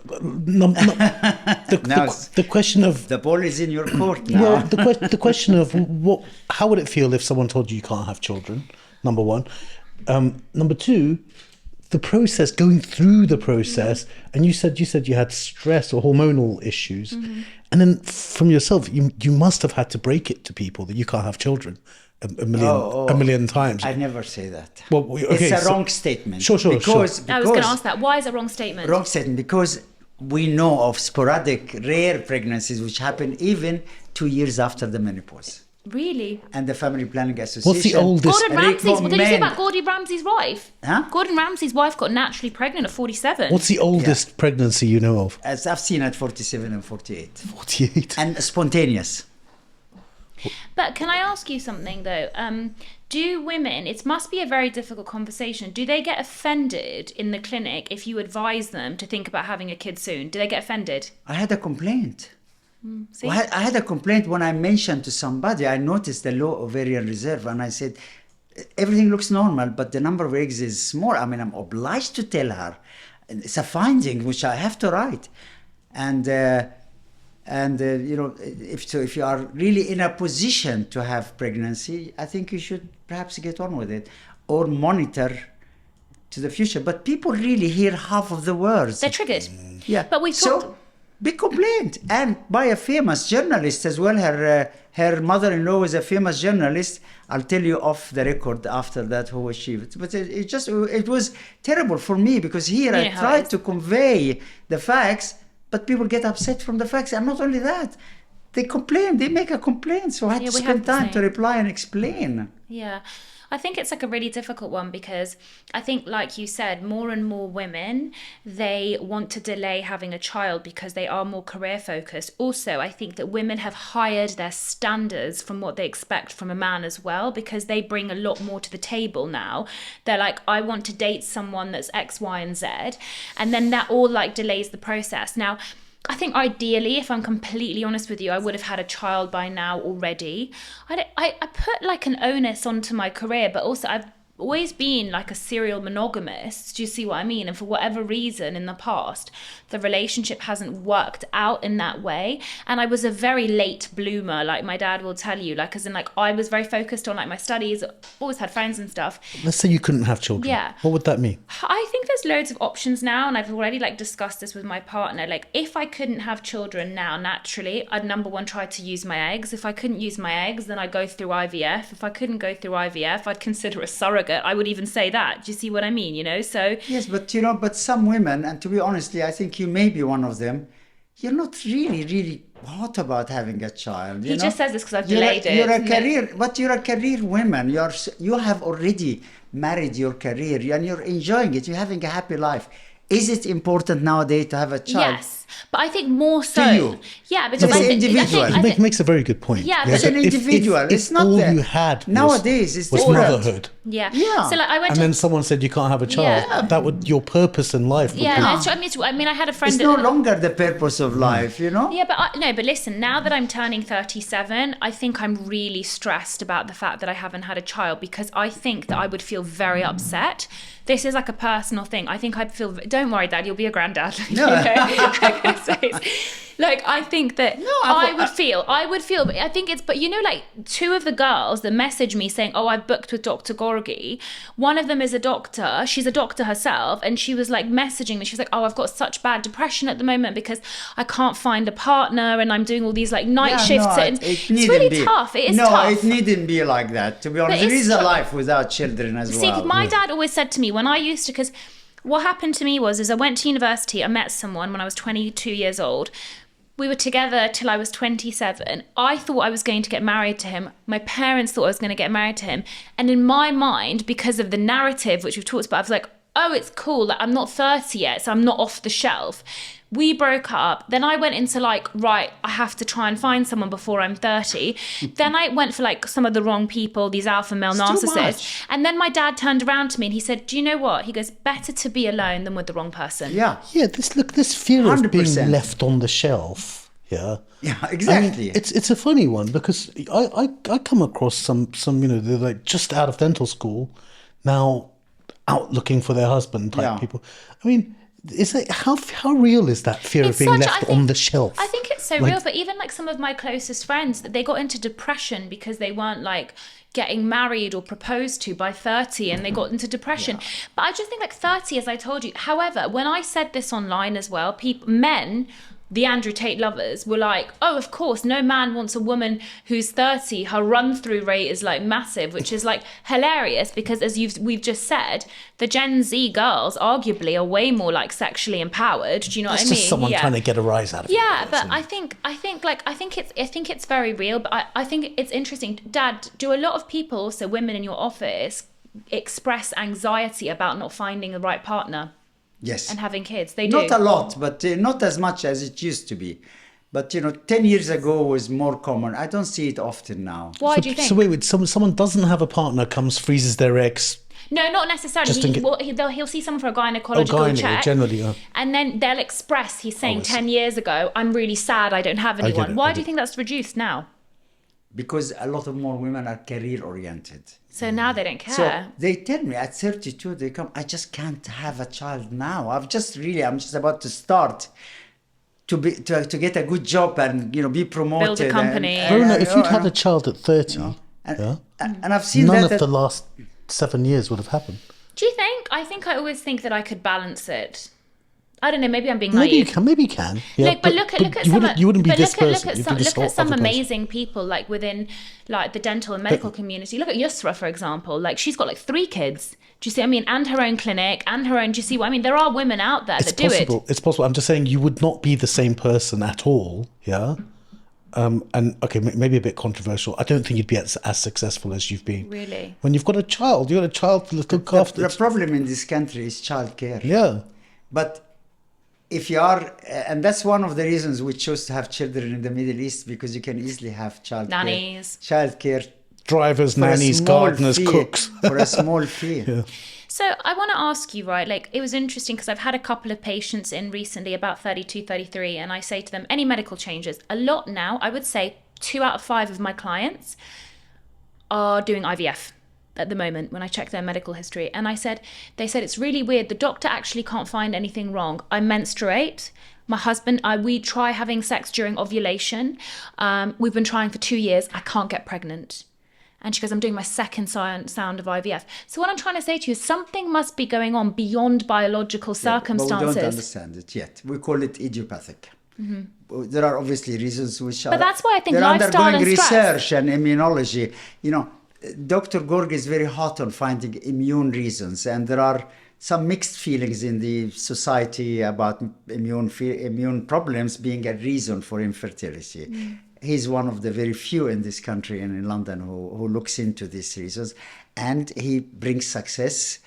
question of the ball is in your court now. Well, the question of how would it feel if someone told you can't have children? Number one, number two. The process, going through the process, and you said you had stress or hormonal issues, and then from yourself, you must have had to break it to people that you can't have children a million times. I never say that. Well, okay, it's a wrong statement. Sure. Because I was going to ask that. Why is it a wrong statement? Wrong statement because we know of sporadic, rare pregnancies which happen even 2 years after the menopause. Really? And the Family Planning Association. What's the oldest? Gordon Ramsay's. Well, did you see about Gordon Ramsay's wife? Huh? Gordon Ramsay's wife got naturally pregnant at 47. What's the oldest pregnancy you know of? As I've seen at 47 and 48. 48. And spontaneous. But can I ask you something though? Do women, it must be a very difficult conversation, do they get offended in the clinic if you advise them to think about having a kid soon? Do they get offended? I had a complaint. See? Well, I had a complaint when I mentioned to somebody, I noticed the low ovarian reserve, and I said, everything looks normal, but the number of eggs is small. I mean, I'm obliged to tell her. It's a finding which I have to write. And you know, if you are really in a position to have pregnancy, I think you should perhaps get on with it or monitor to the future. But people really hear half of the words. They're triggered. Yeah. But we So, big complaint, and by a famous journalist as well. Her mother-in-law was a famous journalist. I'll tell you off the record after that who was she. But it was terrible for me because here I tried to convey the facts, but people get upset from the facts. And not only that, they complain. They make a complaint. So I had to spend time to reply and explain. Yeah. I think it's like a really difficult one because I think, like you said, more and more women, they want to delay having a child because they are more career focused. Also, I think that women have hired their standards from what they expect from a man as well, because they bring a lot more to the table now. They're like, I want to date someone that's X, Y, and Z. And then that all like delays the process. Now, I think ideally, if I'm completely honest with you, I would have had a child by now already. I put like an onus onto my career, but also always been like a serial monogamist. Do you see what I mean? And for whatever reason in the past, the relationship hasn't worked out in that way. And I was a very late bloomer, like my dad will tell you, like as in like I was very focused on like my studies, always had friends and stuff. Let's say you couldn't have children. Yeah. What would that mean? I think there's loads of options now, and I've already like discussed this with my partner. Like if I couldn't have children now naturally, I'd number one try to use my eggs. If I couldn't use my eggs, then I'd go through IVF. If I couldn't go through IVF, I'd consider a surrogate. I would even say that. Do you see what I mean? You know, so yes, but you know, but some women, and to be honestly, I think you may be one of them. You're not really hot about having a child. He just says this because I've delayed it. You're a career, but you're a career woman. You have already married your career and you're enjoying it. You're having a happy life. Is it important nowadays to have a child? Yes, but I think more so. To you? Yeah, because It's I think, individual. It makes a very good point. Yeah, It's an individual. It's not all that. you had Nowadays, it's was different. motherhood. Yeah. Yeah. So like I went And to then someone said you can't have a child. Yeah. That would your purpose in life would yeah, be. that's true. I mean, I had a friend. It's no longer the purpose of life, you know? Yeah, but listen, now that I'm turning 37, I think I'm really stressed about the fact that I haven't had a child, because I think that I would feel very upset. This is like a personal thing. I think I'd feel, don't worry, Dad, you'll be a granddad. No. Like, I think that I would feel, but I think it's, but you know, like two of the girls that messaged me saying, oh, I've booked with Dr. Gorgi. One of them is a doctor. She's a doctor herself. And she was like messaging me. She was like, oh, I've got such bad depression at the moment because I can't find a partner and I'm doing all these like night shifts. It's really tough. It is tough. No, it needn't be like that. To be honest, there is a life without children as well. See, my dad always said to me when I used to, because what happened to me was I went to university. I met someone when I was 22 years old. We were together till I was 27. I thought I was going to get married to him. My parents thought I was going to get married to him. And in my mind, because of the narrative, which we've talked about, I was like, oh, it's cool. Like, I'm not 30 yet, so I'm not off the shelf. We broke up. Then I went into like, right, I have to try and find someone before I'm 30. Then I went for like some of the wrong people, these alpha male narcissists. And then my dad turned around to me and he said, do you know what? He goes, better to be alone than with the wrong person. Yeah. Yeah, this fear 100%. Of being left on the shelf. Yeah. Yeah, exactly. I mean, it's a funny one because I come across some you know, they're like just out of dental school, now out looking for their husband type people. I mean, is it how real is that fear of being left on the shelf? I think it's so real, but even like some of my closest friends, they got into depression because they weren't like getting married or proposed to by 30 and they got into depression. But I just think like 30, as I told you. However, when I said this online as well, men, the Andrew Tate lovers, were like, oh, of course, no man wants a woman who's 30. Her run-through rate is like massive, which is like hilarious because as we've just said, the Gen Z girls arguably are way more like sexually empowered. Do you know what I mean? It's just someone trying to get a rise out of it. Yeah, but I think it's very real. But I think it's interesting. Dad, do a lot of people, also women in your office, express anxiety about not finding the right partner? Yes. And having kids. They do. Not a lot, but not as much as it used to be. But, 10 years ago was more common. I don't see it often now. Why do you think? So wait, someone doesn't have a partner, comes, freezes their eggs. No, not necessarily. He'll see someone for a gynecological check. Generally, yeah. And then they'll express, he's saying 10 years ago, I'm really sad I don't have anyone. Why do you think that's reduced now? Because a lot of more women are career-oriented. So now they don't care. So they tell me at 32, they come, I just can't have a child now. I'm just about to start to get a good job and, be promoted. Build a company. Rhona, if you'd had a child at 30, and I've seen none of the last 7 years would have happened. Do you think? I always think that I could balance it. I don't know. Maybe I'm being naive. Maybe you can. Yeah, but look at some. You wouldn't be this person. Look at some amazing people like within like the dental and medical community. Look at Yusra, for example. Like she's got like 3 kids. Do you see what I mean? And her own clinic and her own. Do you see what I mean? There are women out there that do it. It's possible. I'm just saying you would not be the same person at all. Yeah. And okay, maybe a bit controversial. I don't think you'd be as successful as you've been. Really? When you've got a child to look after. The problem in this country is childcare. Yeah. But if you are, and that's one of the reasons we chose to have children in the Middle East, because you can easily have childcare, drivers, nannies, gardeners, cooks for a small fee. Yeah. So I want to ask you, right, like it was interesting because I've had a couple of patients in recently about 32, 33, and I say to them, any medical changes? A lot now, I would say 2 out of 5 of my clients are doing IVF. at the moment when I checked their medical history. And they said, it's really weird. The doctor actually can't find anything wrong. I menstruate. My husband, we try having sex during ovulation. We've been trying for 2 years. I can't get pregnant. And she goes, I'm doing my second sound of IVF. So what I'm trying to say to you is something must be going on beyond biological circumstances. But we don't understand it yet. We call it idiopathic. Mm-hmm. There are obviously reasons which but that's why I think they're lifestyle undergoing and stress. research and immunology. You know, Dr. Gorg is very hot on finding immune reasons, and there are some mixed feelings in the society about immune problems being a reason for infertility. Mm. He's one of the very few in this country and in London who looks into these reasons, and he brings success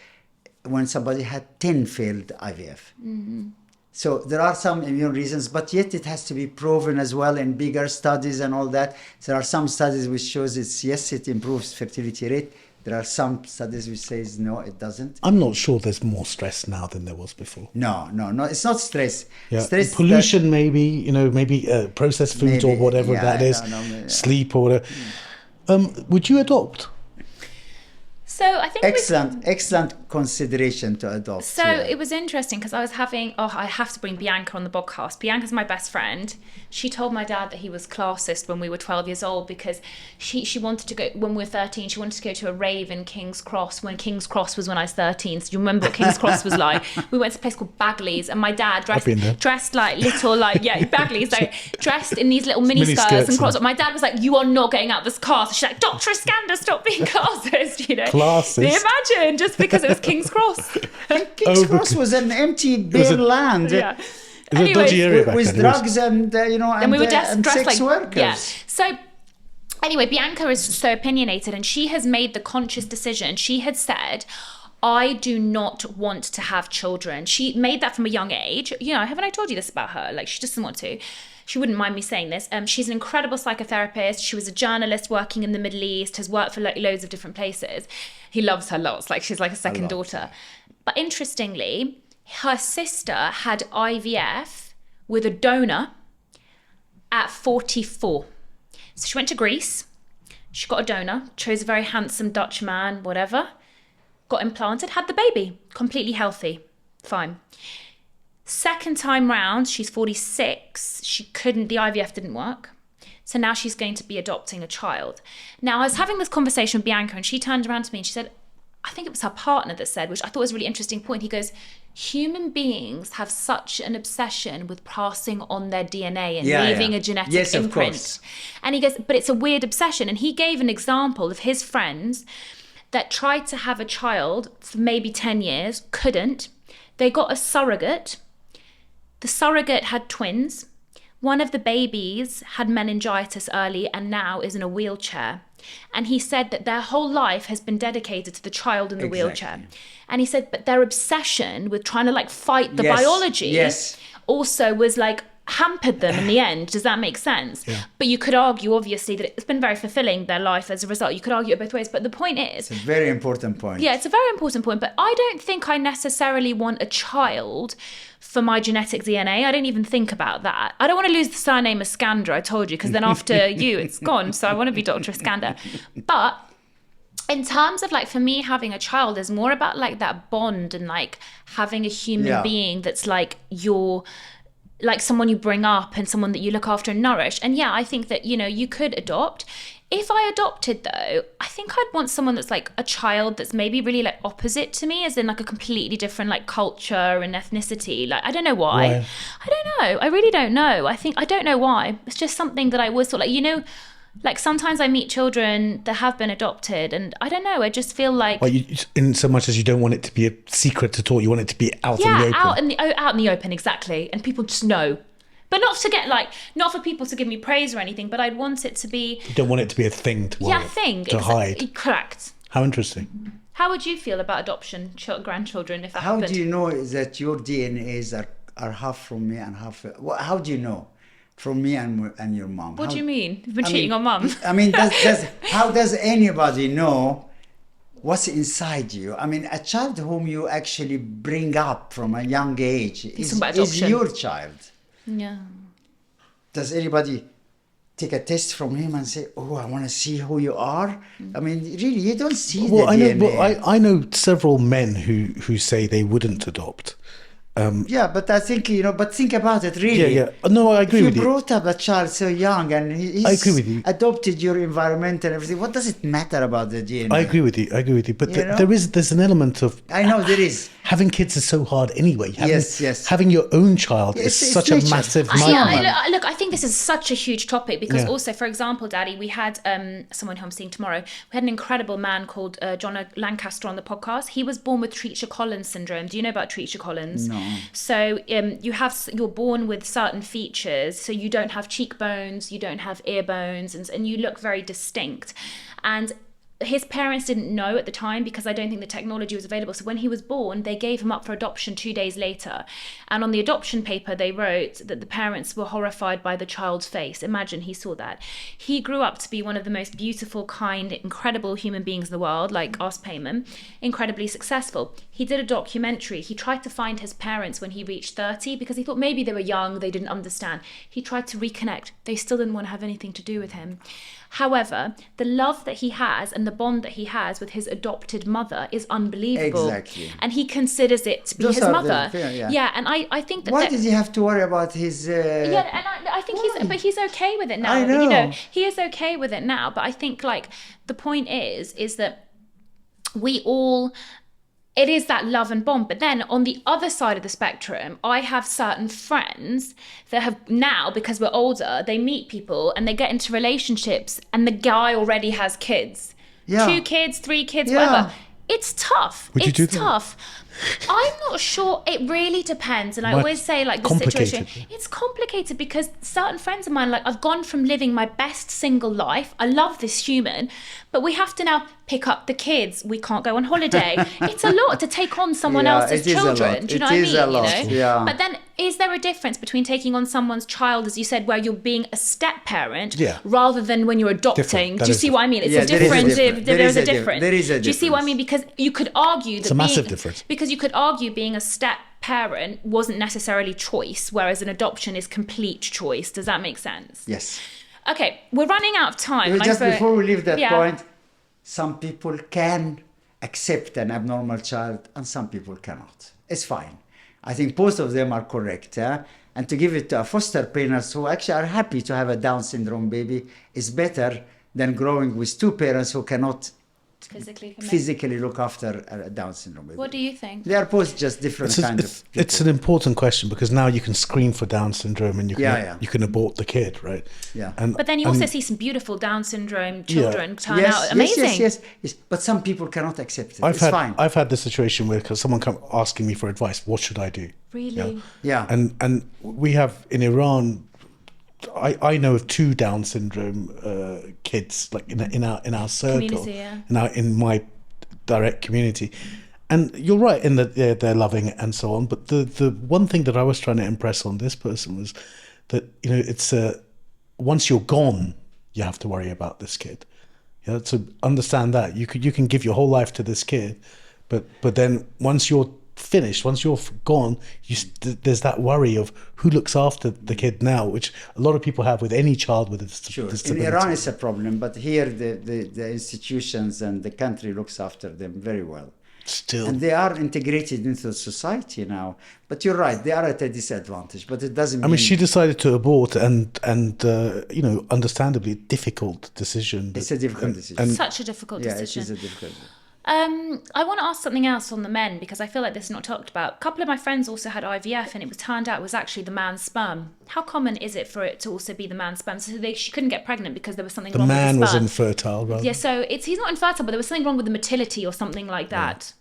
when somebody had 10 failed IVF. Mm-hmm. So there are some immune reasons, but yet it has to be proven as well in bigger studies and all that. There are some studies which shows it improves fertility rate. There are some studies which says no, it doesn't. I'm not sure there's more stress now than there was before. No, it's not stress. Yeah. Stress, pollution, maybe, maybe processed foods or whatever that is, sleep or whatever. Would you adopt? So I think excellent consideration to adopt. So it was interesting because I was having, I have to bring Bianca on the podcast. Bianca's my best friend. She told my dad that he was classist when we were 12 years old because she wanted to go, when we were 13, she wanted to go to a rave in King's Cross when King's Cross was when I was 13. So do you remember what King's Cross was like? We went to a place called Bagley's and my dad dressed like little, Bagley's, dressed in these little mini skirts and crops. My dad was like, you are not getting out of this car. So she's like, Dr. Eskander, stop being classist, Imagine, just because it was King's Cross. King's Cross was an empty, bare land. Yeah. It was a dodgy area back with then. Drugs and, and we were and dressed sex like workers. Yeah. So anyway, Bianca is so opinionated and she has made the conscious decision. She had said, I do not want to have children. She made that from a young age. Haven't I told you this about her? She doesn't want to. She wouldn't mind me saying this. She's an incredible psychotherapist. She was a journalist working in the Middle East, has worked for loads of different places. He loves her lots. She's like a second daughter. But interestingly, her sister had IVF with a donor at 44. So she went to Greece. She got a donor, chose a very handsome Dutch man, whatever, got implanted, had the baby, completely healthy, fine. Second time round, she's 46. The IVF didn't work. So now she's going to be adopting a child. Now, I was having this conversation with Bianca and she turned around to me and she said, I think it was her partner that said, which I thought was a really interesting point. He goes, human beings have such an obsession with passing on their DNA and leaving a genetic imprint. Of course. And he goes, but it's a weird obsession. And he gave an example of his friends that tried to have a child for maybe 10 years, couldn't. They got a surrogate. The surrogate had twins. One of the babies had meningitis early and now is in a wheelchair. And he said that their whole life has been dedicated to the child in the wheelchair. And he said, but their obsession with trying to fight the biology also was hampered them in the end. Does that make sense? Yeah. But you could argue, obviously, that it's been very fulfilling, their life as a result. You could argue it both ways. But the point is... It's a very important point. Yeah, it's a very important point. But I don't think I necessarily want a child for my genetic DNA. I don't even think about that. I don't want to lose the surname Iskander, I told you, because then after you, it's gone. So I want to be Dr. Eskander. But in terms of for me having a child is more about that bond and having a human being that's your... someone you bring up and someone that you look after and nourish. And I think that, you could adopt. If I adopted though, I think I'd want someone that's a child that's maybe really opposite to me, as in a completely different culture and ethnicity. I don't know why. I don't know. I really don't know. I don't know why. It's just something that I always thought sometimes I meet children that have been adopted and I don't know, I just feel well, in so much as you don't want it to be a secret at all, you want it to be out in the open. out in the open, exactly. And people just know. But not to get not for people to give me praise or anything, but I'd want it to be... You don't want it to be a thing to hide. Correct. How interesting. How would you feel about adoption, grandchildren, if that happened? How do you know that your DNAs are half from me and half... How do you know? From me and your mom. What do you mean? You've been cheating on mum? How does anybody know what's inside you? A child whom you actually bring up from a young age is your child. Yeah. Does anybody take a test from him and say, "Oh, I want to see who you are." I mean, really, you don't see Well, the I know. DNA. Well, I know several men who say they wouldn't adopt. Yeah, but I think, but think about it, really. Yeah. No, I agree If with you you. brought up a child so young and he's I agree with you. adopted your environment and everything, what does it matter about the DNA? I agree with you. But You know? there's an element of. I know there is. Having kids is so hard anyway. Yes. Having your own child is It's such nature. a massive It's nightmare. Yeah, look, I think this is such a huge topic because Yeah. also, for example, Daddy, we had someone who I'm seeing tomorrow. We had an incredible man called John Lancaster on the podcast. He was born with Treacher-Collins syndrome. Do you know about Treacher-Collins? No. So you're born with certain features. So you don't have cheekbones, you don't have ear bones, and you look very distinct. And his parents didn't know at the time because I don't think the technology was available. So when he was born, they gave him up for adoption 2 days later. And on the adoption paper, they wrote that the parents were horrified by the child's face. Imagine he saw that. He grew up to be one of the most beautiful, kind, incredible human beings in the world, like Os Payman, incredibly successful. He did a documentary. He tried to find his parents when he reached 30 because he thought maybe they were young, they didn't understand. He tried to reconnect. They still didn't want to have anything to do with him. However, the love that he has and the bond that he has with his adopted mother is unbelievable. Exactly. And he considers it to be Those his are mother. yeah. And I think that... Why does he have to worry about his... Yeah, and I think he's okay with it now. I know. He is okay with it now. But I think, like, the point is that we all... It is that love and bond. But then on the other side of the spectrum, I have certain friends that have now, because we're older, they meet people and they get into relationships and the guy already has kids. Yeah. 2 kids, 3 kids, Yeah. whatever. It's tough. Would you do It's that? tough. I'm not sure. It really depends. And I Much always say, like, the complicated. situation, it's complicated because certain friends of mine, like, I've gone from living my best single life. I love this human, but we have to now pick up the kids. We can't go on holiday. It's a lot to take on someone Yeah, else's it is a children. lot. Do you know It what I is mean? a lot, yeah. But then, is there a difference between taking on someone's child, as you said, where you're being a step parent, Yeah. rather than when you're adopting? Different. That Do you is see what I mean? It's Yeah, a there is a difference. difference. There's a difference. There is a Do you see what I difference. mean? Because you could argue that a massive being, difference. because you could argue being a step parent wasn't necessarily choice, whereas an adoption is complete choice. Does that make sense? Yes. Okay, we're running out of time. and I Just thought- before we leave that Yeah. point, some people can accept an abnormal child and some people cannot. It's fine. I think both of them are correct. And to give it to a foster parents who actually are happy to have a Down syndrome baby is better than growing with 2 parents who cannot physically look after a Down syndrome baby. What do you think? They are both just different kinds of people. It's an important question because now you can screen for Down syndrome and you can you can abort the kid, right? Yeah. But then you also see some beautiful Down syndrome children turn out amazing. Yes. But some people cannot accept it. Fine. I've had this situation where someone come asking me for advice. What should I do? Really? Yeah. And we have in Iran. I know of 2 Down syndrome kids, like in our circle, Community, yeah. in my direct community, and you're right in that they're loving it and so on. But the one thing that I was trying to impress on this person was that it's once you're gone, you have to worry about this kid. Yeah, to understand that you can give your whole life to this kid, but then once you're finished, once you're gone, there's that worry of who looks after the kid now, which a lot of people have with any child with a disability. In Iran it's a problem, but here the institutions and the country looks after them very well. Still. And they are integrated into society now. But you're right, they are at a disadvantage, but it doesn't mean... I mean, she decided to abort and understandably, a difficult decision. It's a difficult decision. Such a difficult decision. Yeah, it is a difficult decision. I want to ask something else on the men because I feel like this is not talked about. A couple of my friends also had IVF and it was turned out it was actually the man's sperm. How common is it for it to also be the man's sperm? So she couldn't get pregnant because there was something wrong with the sperm. The man was infertile, rather. Yeah, so he's not infertile, but there was something wrong with the motility or something like that.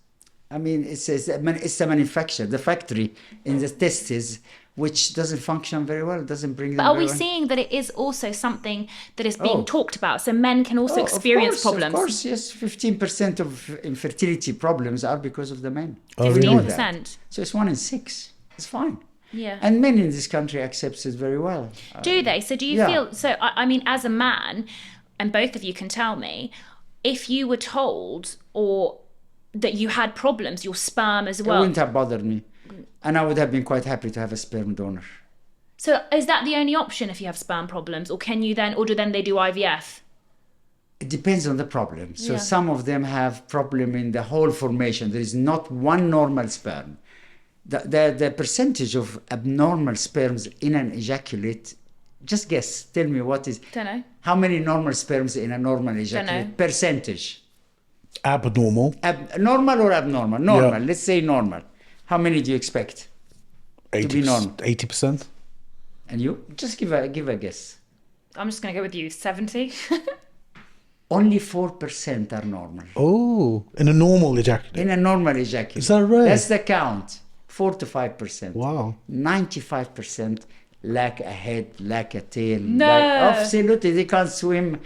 I mean, it's the manufacturer, the factory in the testes, which doesn't function very well, doesn't bring them But are we very well. seeing that it is also something that is being talked about? So men can also experience problems. Of course, yes. 15% of infertility problems are because of the men. Oh, We know really? that. 15%. So it's 1 in 6. It's fine. Yeah. And men in this country accepts it very well. Do they? So do you yeah. feel... So, I mean, as a man, and both of you can tell me, if you were told or that you had problems, your sperm as It well... wouldn't have bothered me. And I would have been quite happy to have a sperm donor. So is that the only option if you have sperm problems, or can you then, or do then they do IVF? It depends on the problem. So Yeah. some of them have problem in the whole formation. There is not one normal sperm. The percentage of abnormal sperms in an ejaculate, just guess. Tell me what is. Don't know. How many normal sperms in a normal ejaculate? know. Percentage. Abnormal. Normal or abnormal? Normal. Yeah. Let's say normal. How many do you expect? 80%. And you just give a guess. I'm just going to go with you, 70. Only 4% are normal. Oh, in a normal ejaculate. In a normal ejaculate. Is that right? That's the count. 4 to 5%. Wow. 95% lack a head, lack a tail. No. Absolutely, they can't swim.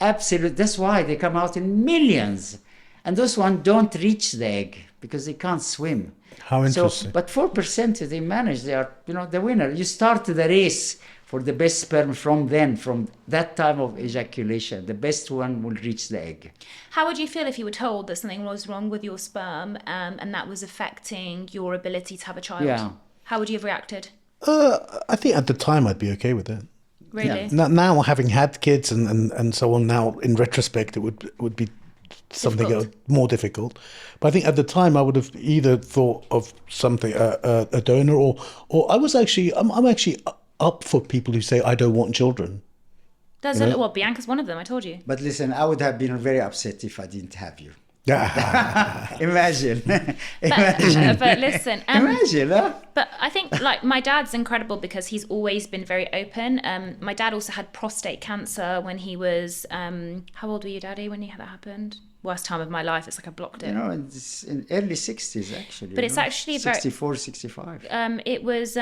Absolutely. That's why they come out in millions. And those ones don't reach the egg because they can't swim. How interesting. So, but 4% they manage. They are, the winner. You start the race for the best sperm from that time of ejaculation. The best one will reach the egg. How would you feel if you were told that something was wrong with your sperm and that was affecting your ability to have a child? Yeah. How would you have reacted? I think at the time I'd be okay with it. Really? Now, having had kids and so on, now in retrospect, it would be something Difficult. more difficult. But I think at the time I would have either thought of something a donor or I'm actually up for people who say I don't want children. There's well, Bianca's one of them, I told you. But listen, I would have been very upset if I didn't have you. Yeah. Imagine. But listen, Imagine, huh? but I think like my dad's incredible because he's always been very open. My dad also had prostate cancer when he was how old were you, Daddy, when that happened? Worst time of my life. It's like I blocked it. It's in early 60s actually. But it's actually 64, 65. it was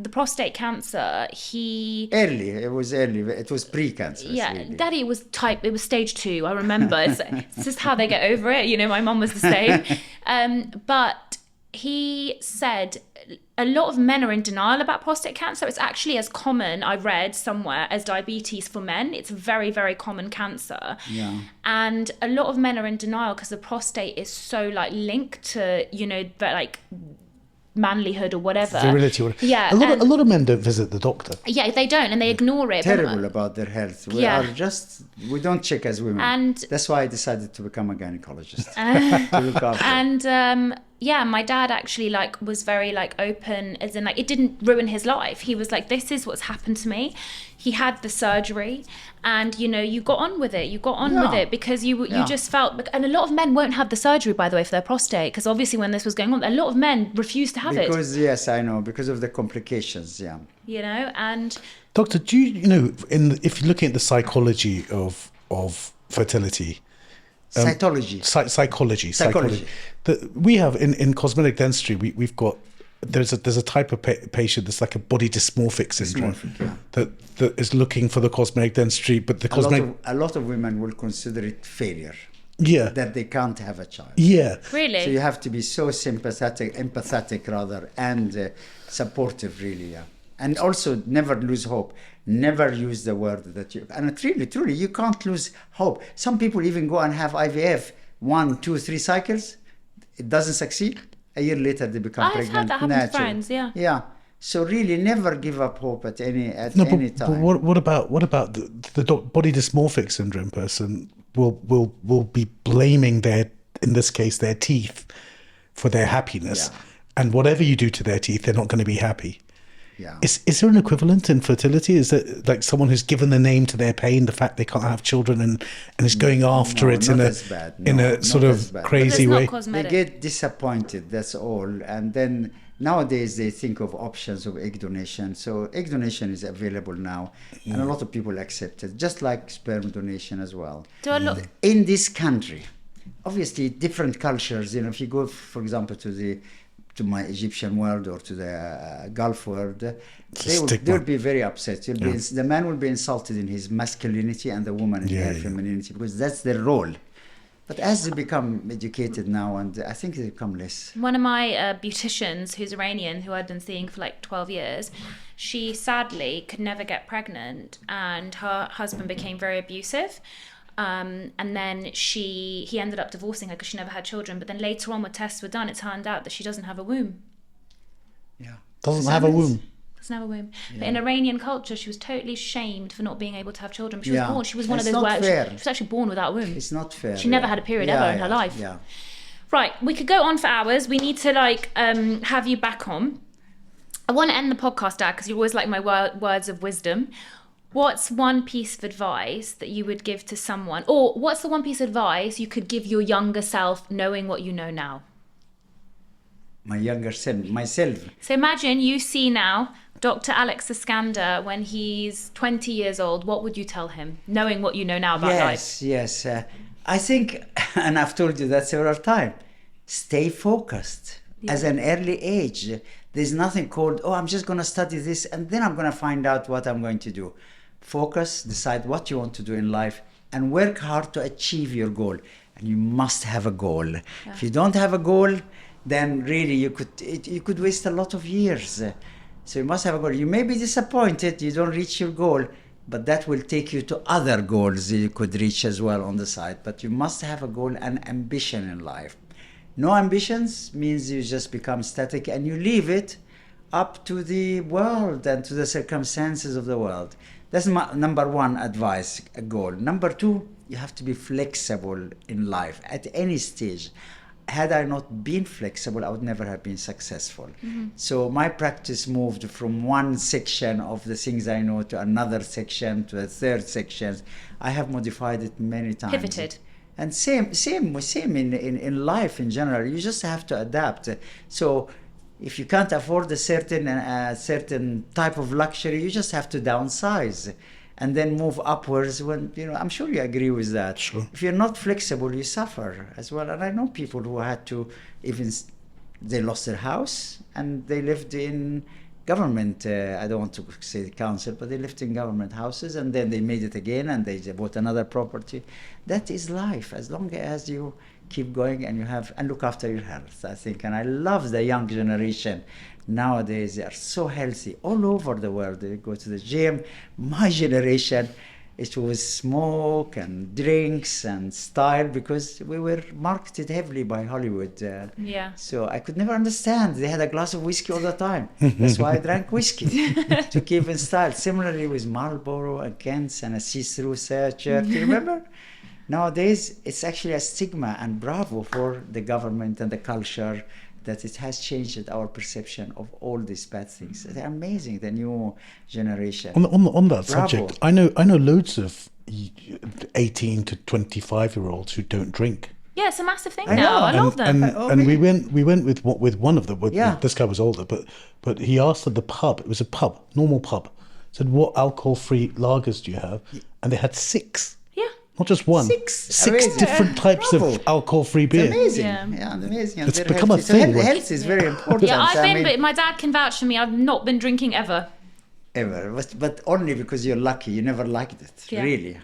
the prostate cancer. Early. It was early. It was pre-cancer. Yeah, really. Daddy it was stage 2. I remember. It's just how they get over it. My mum was the same. But he said a lot of men are in denial about prostate cancer. It's actually as common, I read somewhere, as diabetes for men. It's a very, very common cancer. Yeah. And a lot of men are in denial because the prostate is so linked to, manlyhood or whatever. Virility. Whatever. Yeah. A lot of men don't visit the doctor. Yeah, they don't, and they ignore it. Terrible about their health. We don't check as women. And that's why I decided to become a gynecologist. To look after. And my dad actually was very open, as in it didn't ruin his life. He was like, this is what's happened to me. He had the surgery, and you got on with it. You got on with it because you just felt. And a lot of men won't have the surgery, by the way, for their prostate, because obviously when this was going on, a lot of men refused to have it. Because yes, I know, because of the complications. Yeah. And Doctor, do if you're looking at the psychology of fertility. Cytology. Psychology. We have in cosmetic dentistry, we've got there's a type of patient that's like a body dysmorphic syndrome that is looking for the cosmetic dentistry, but a lot of women will consider it failure. Yeah. That they can't have a child. Yeah. Really. So you have to be so empathetic rather, and supportive, really. Yeah. And also never lose hope. Never use the word that you... And truly, you can't lose hope. Some people even go and have IVF 1, 2, 3 cycles. It doesn't succeed. A year later, they become pregnant. I've had that happen to friends, yeah. Yeah. So really, never give up hope at any time. But what about the body dysmorphic syndrome person will be blaming in this case, their teeth for their happiness. Yeah. And whatever you do to their teeth, they're not going to be happy. Yeah. Is there an equivalent in fertility? Is it like someone who's given the name to their pain, the fact they can't have children, and is going after it in a sort of crazy way? They get disappointed, that's all. And then nowadays they think of options of egg donation. So egg donation is available now, and a lot of people accept it, just like sperm donation as well. In this country, obviously different cultures. If you go, for example, to my Egyptian world or to the Gulf world, they'll be very upset. The man will be insulted in his masculinity and the woman in her femininity, because that's their role. But as they become educated now, and I think they become less. One of my beauticians, who's Iranian, who I'd been seeing for 12 years, she sadly could never get pregnant, and her husband became very abusive. And then he ended up divorcing her because she never had children. But then later on, when tests were done, it turned out that she doesn't have a womb. Yeah. Doesn't have a womb. doesn't have a womb. But in Iranian culture, she was totally shamed for not being able to have children. She was born. She was one of those where she was actually born without a womb. It's not fair. She never had a period ever in her life. Yeah. Right, we could go on for hours. We need to have you back on. I want to end the podcast, Dad, because you always like my words of wisdom. What's one piece of advice that you would give to someone, or what's the one piece of advice you could give your younger self, knowing what you know now? My younger self, myself. So imagine you see now Dr. Alex Eskander when he's 20 years old. What would you tell him, knowing what you know now about life? Yes. I think, and I've told you that several times, stay focused. As an early age. There's nothing called, I'm just going to study this and then I'm going to find out what I'm going to do. Focus, decide what you want to do in life, and work hard to achieve your goal. And you must have a goal. Yeah. If you don't have a goal, then really you could waste a lot of years. So you must have a goal. You may be disappointed you don't reach your goal, but that will take you to other goals you could reach as well on the side. But you must have a goal and ambition in life. No ambitions means you just become static and you leave it up to the world and to the circumstances of the world. That's my number one advice, a goal. Number two, you have to be flexible in life at any stage. Had I not been flexible, I would never have been successful. Mm-hmm. So my practice moved from one section of the things I know to another section, to a third section. I have modified it many times. Pivoted. And same in life in general. You just have to adapt. So if you can't afford a certain type of luxury, you just have to downsize and then move upwards. When I'm sure you agree with that. Sure. If you're not flexible, you suffer as well. And I know people who had to they lost their house and they lived in government, I don't want to say the council, but they lived in government houses and then they made it again and they bought another property. That is life, as long as you keep going and look after your health, I think. And I love the young generation. Nowadays, they are so healthy all over the world. They go to the gym. My generation, it was smoke and drinks and style because we were marketed heavily by Hollywood. So I could never understand. They had a glass of whiskey all the time. That's why I drank whiskey, to keep in style. Similarly with Marlboro and Kent's and a see-through shirt. Do you remember? Nowadays, it's actually a stigma, and bravo for the government and the culture that it has changed our perception of all these bad things. They're amazing, the new generation. On that subject, I know loads of 18 to 25-year-olds who don't drink. Yeah, it's a massive thing now. I love them. And we went with one of them. This guy was older, but he asked at the pub. It was a pub, normal pub. Said, "What alcohol-free lagers do you have?" And they had 6. Not just one. Six different types of alcohol-free beer. It's amazing. Yeah, amazing. And it's become a thing. So health is very important. Yeah, but my dad can vouch for me. I've not been drinking ever. But only because you're lucky. You never liked it, really.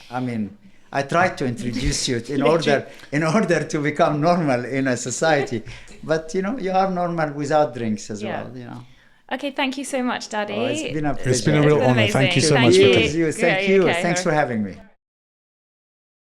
I mean, I tried to introduce you in order to become normal in a society. But, you are normal without drinks as well, Okay, thank you so much, Daddy. It's been a pleasure. It's been a real honor. Thank you so much. Thank you. Thanks for having me.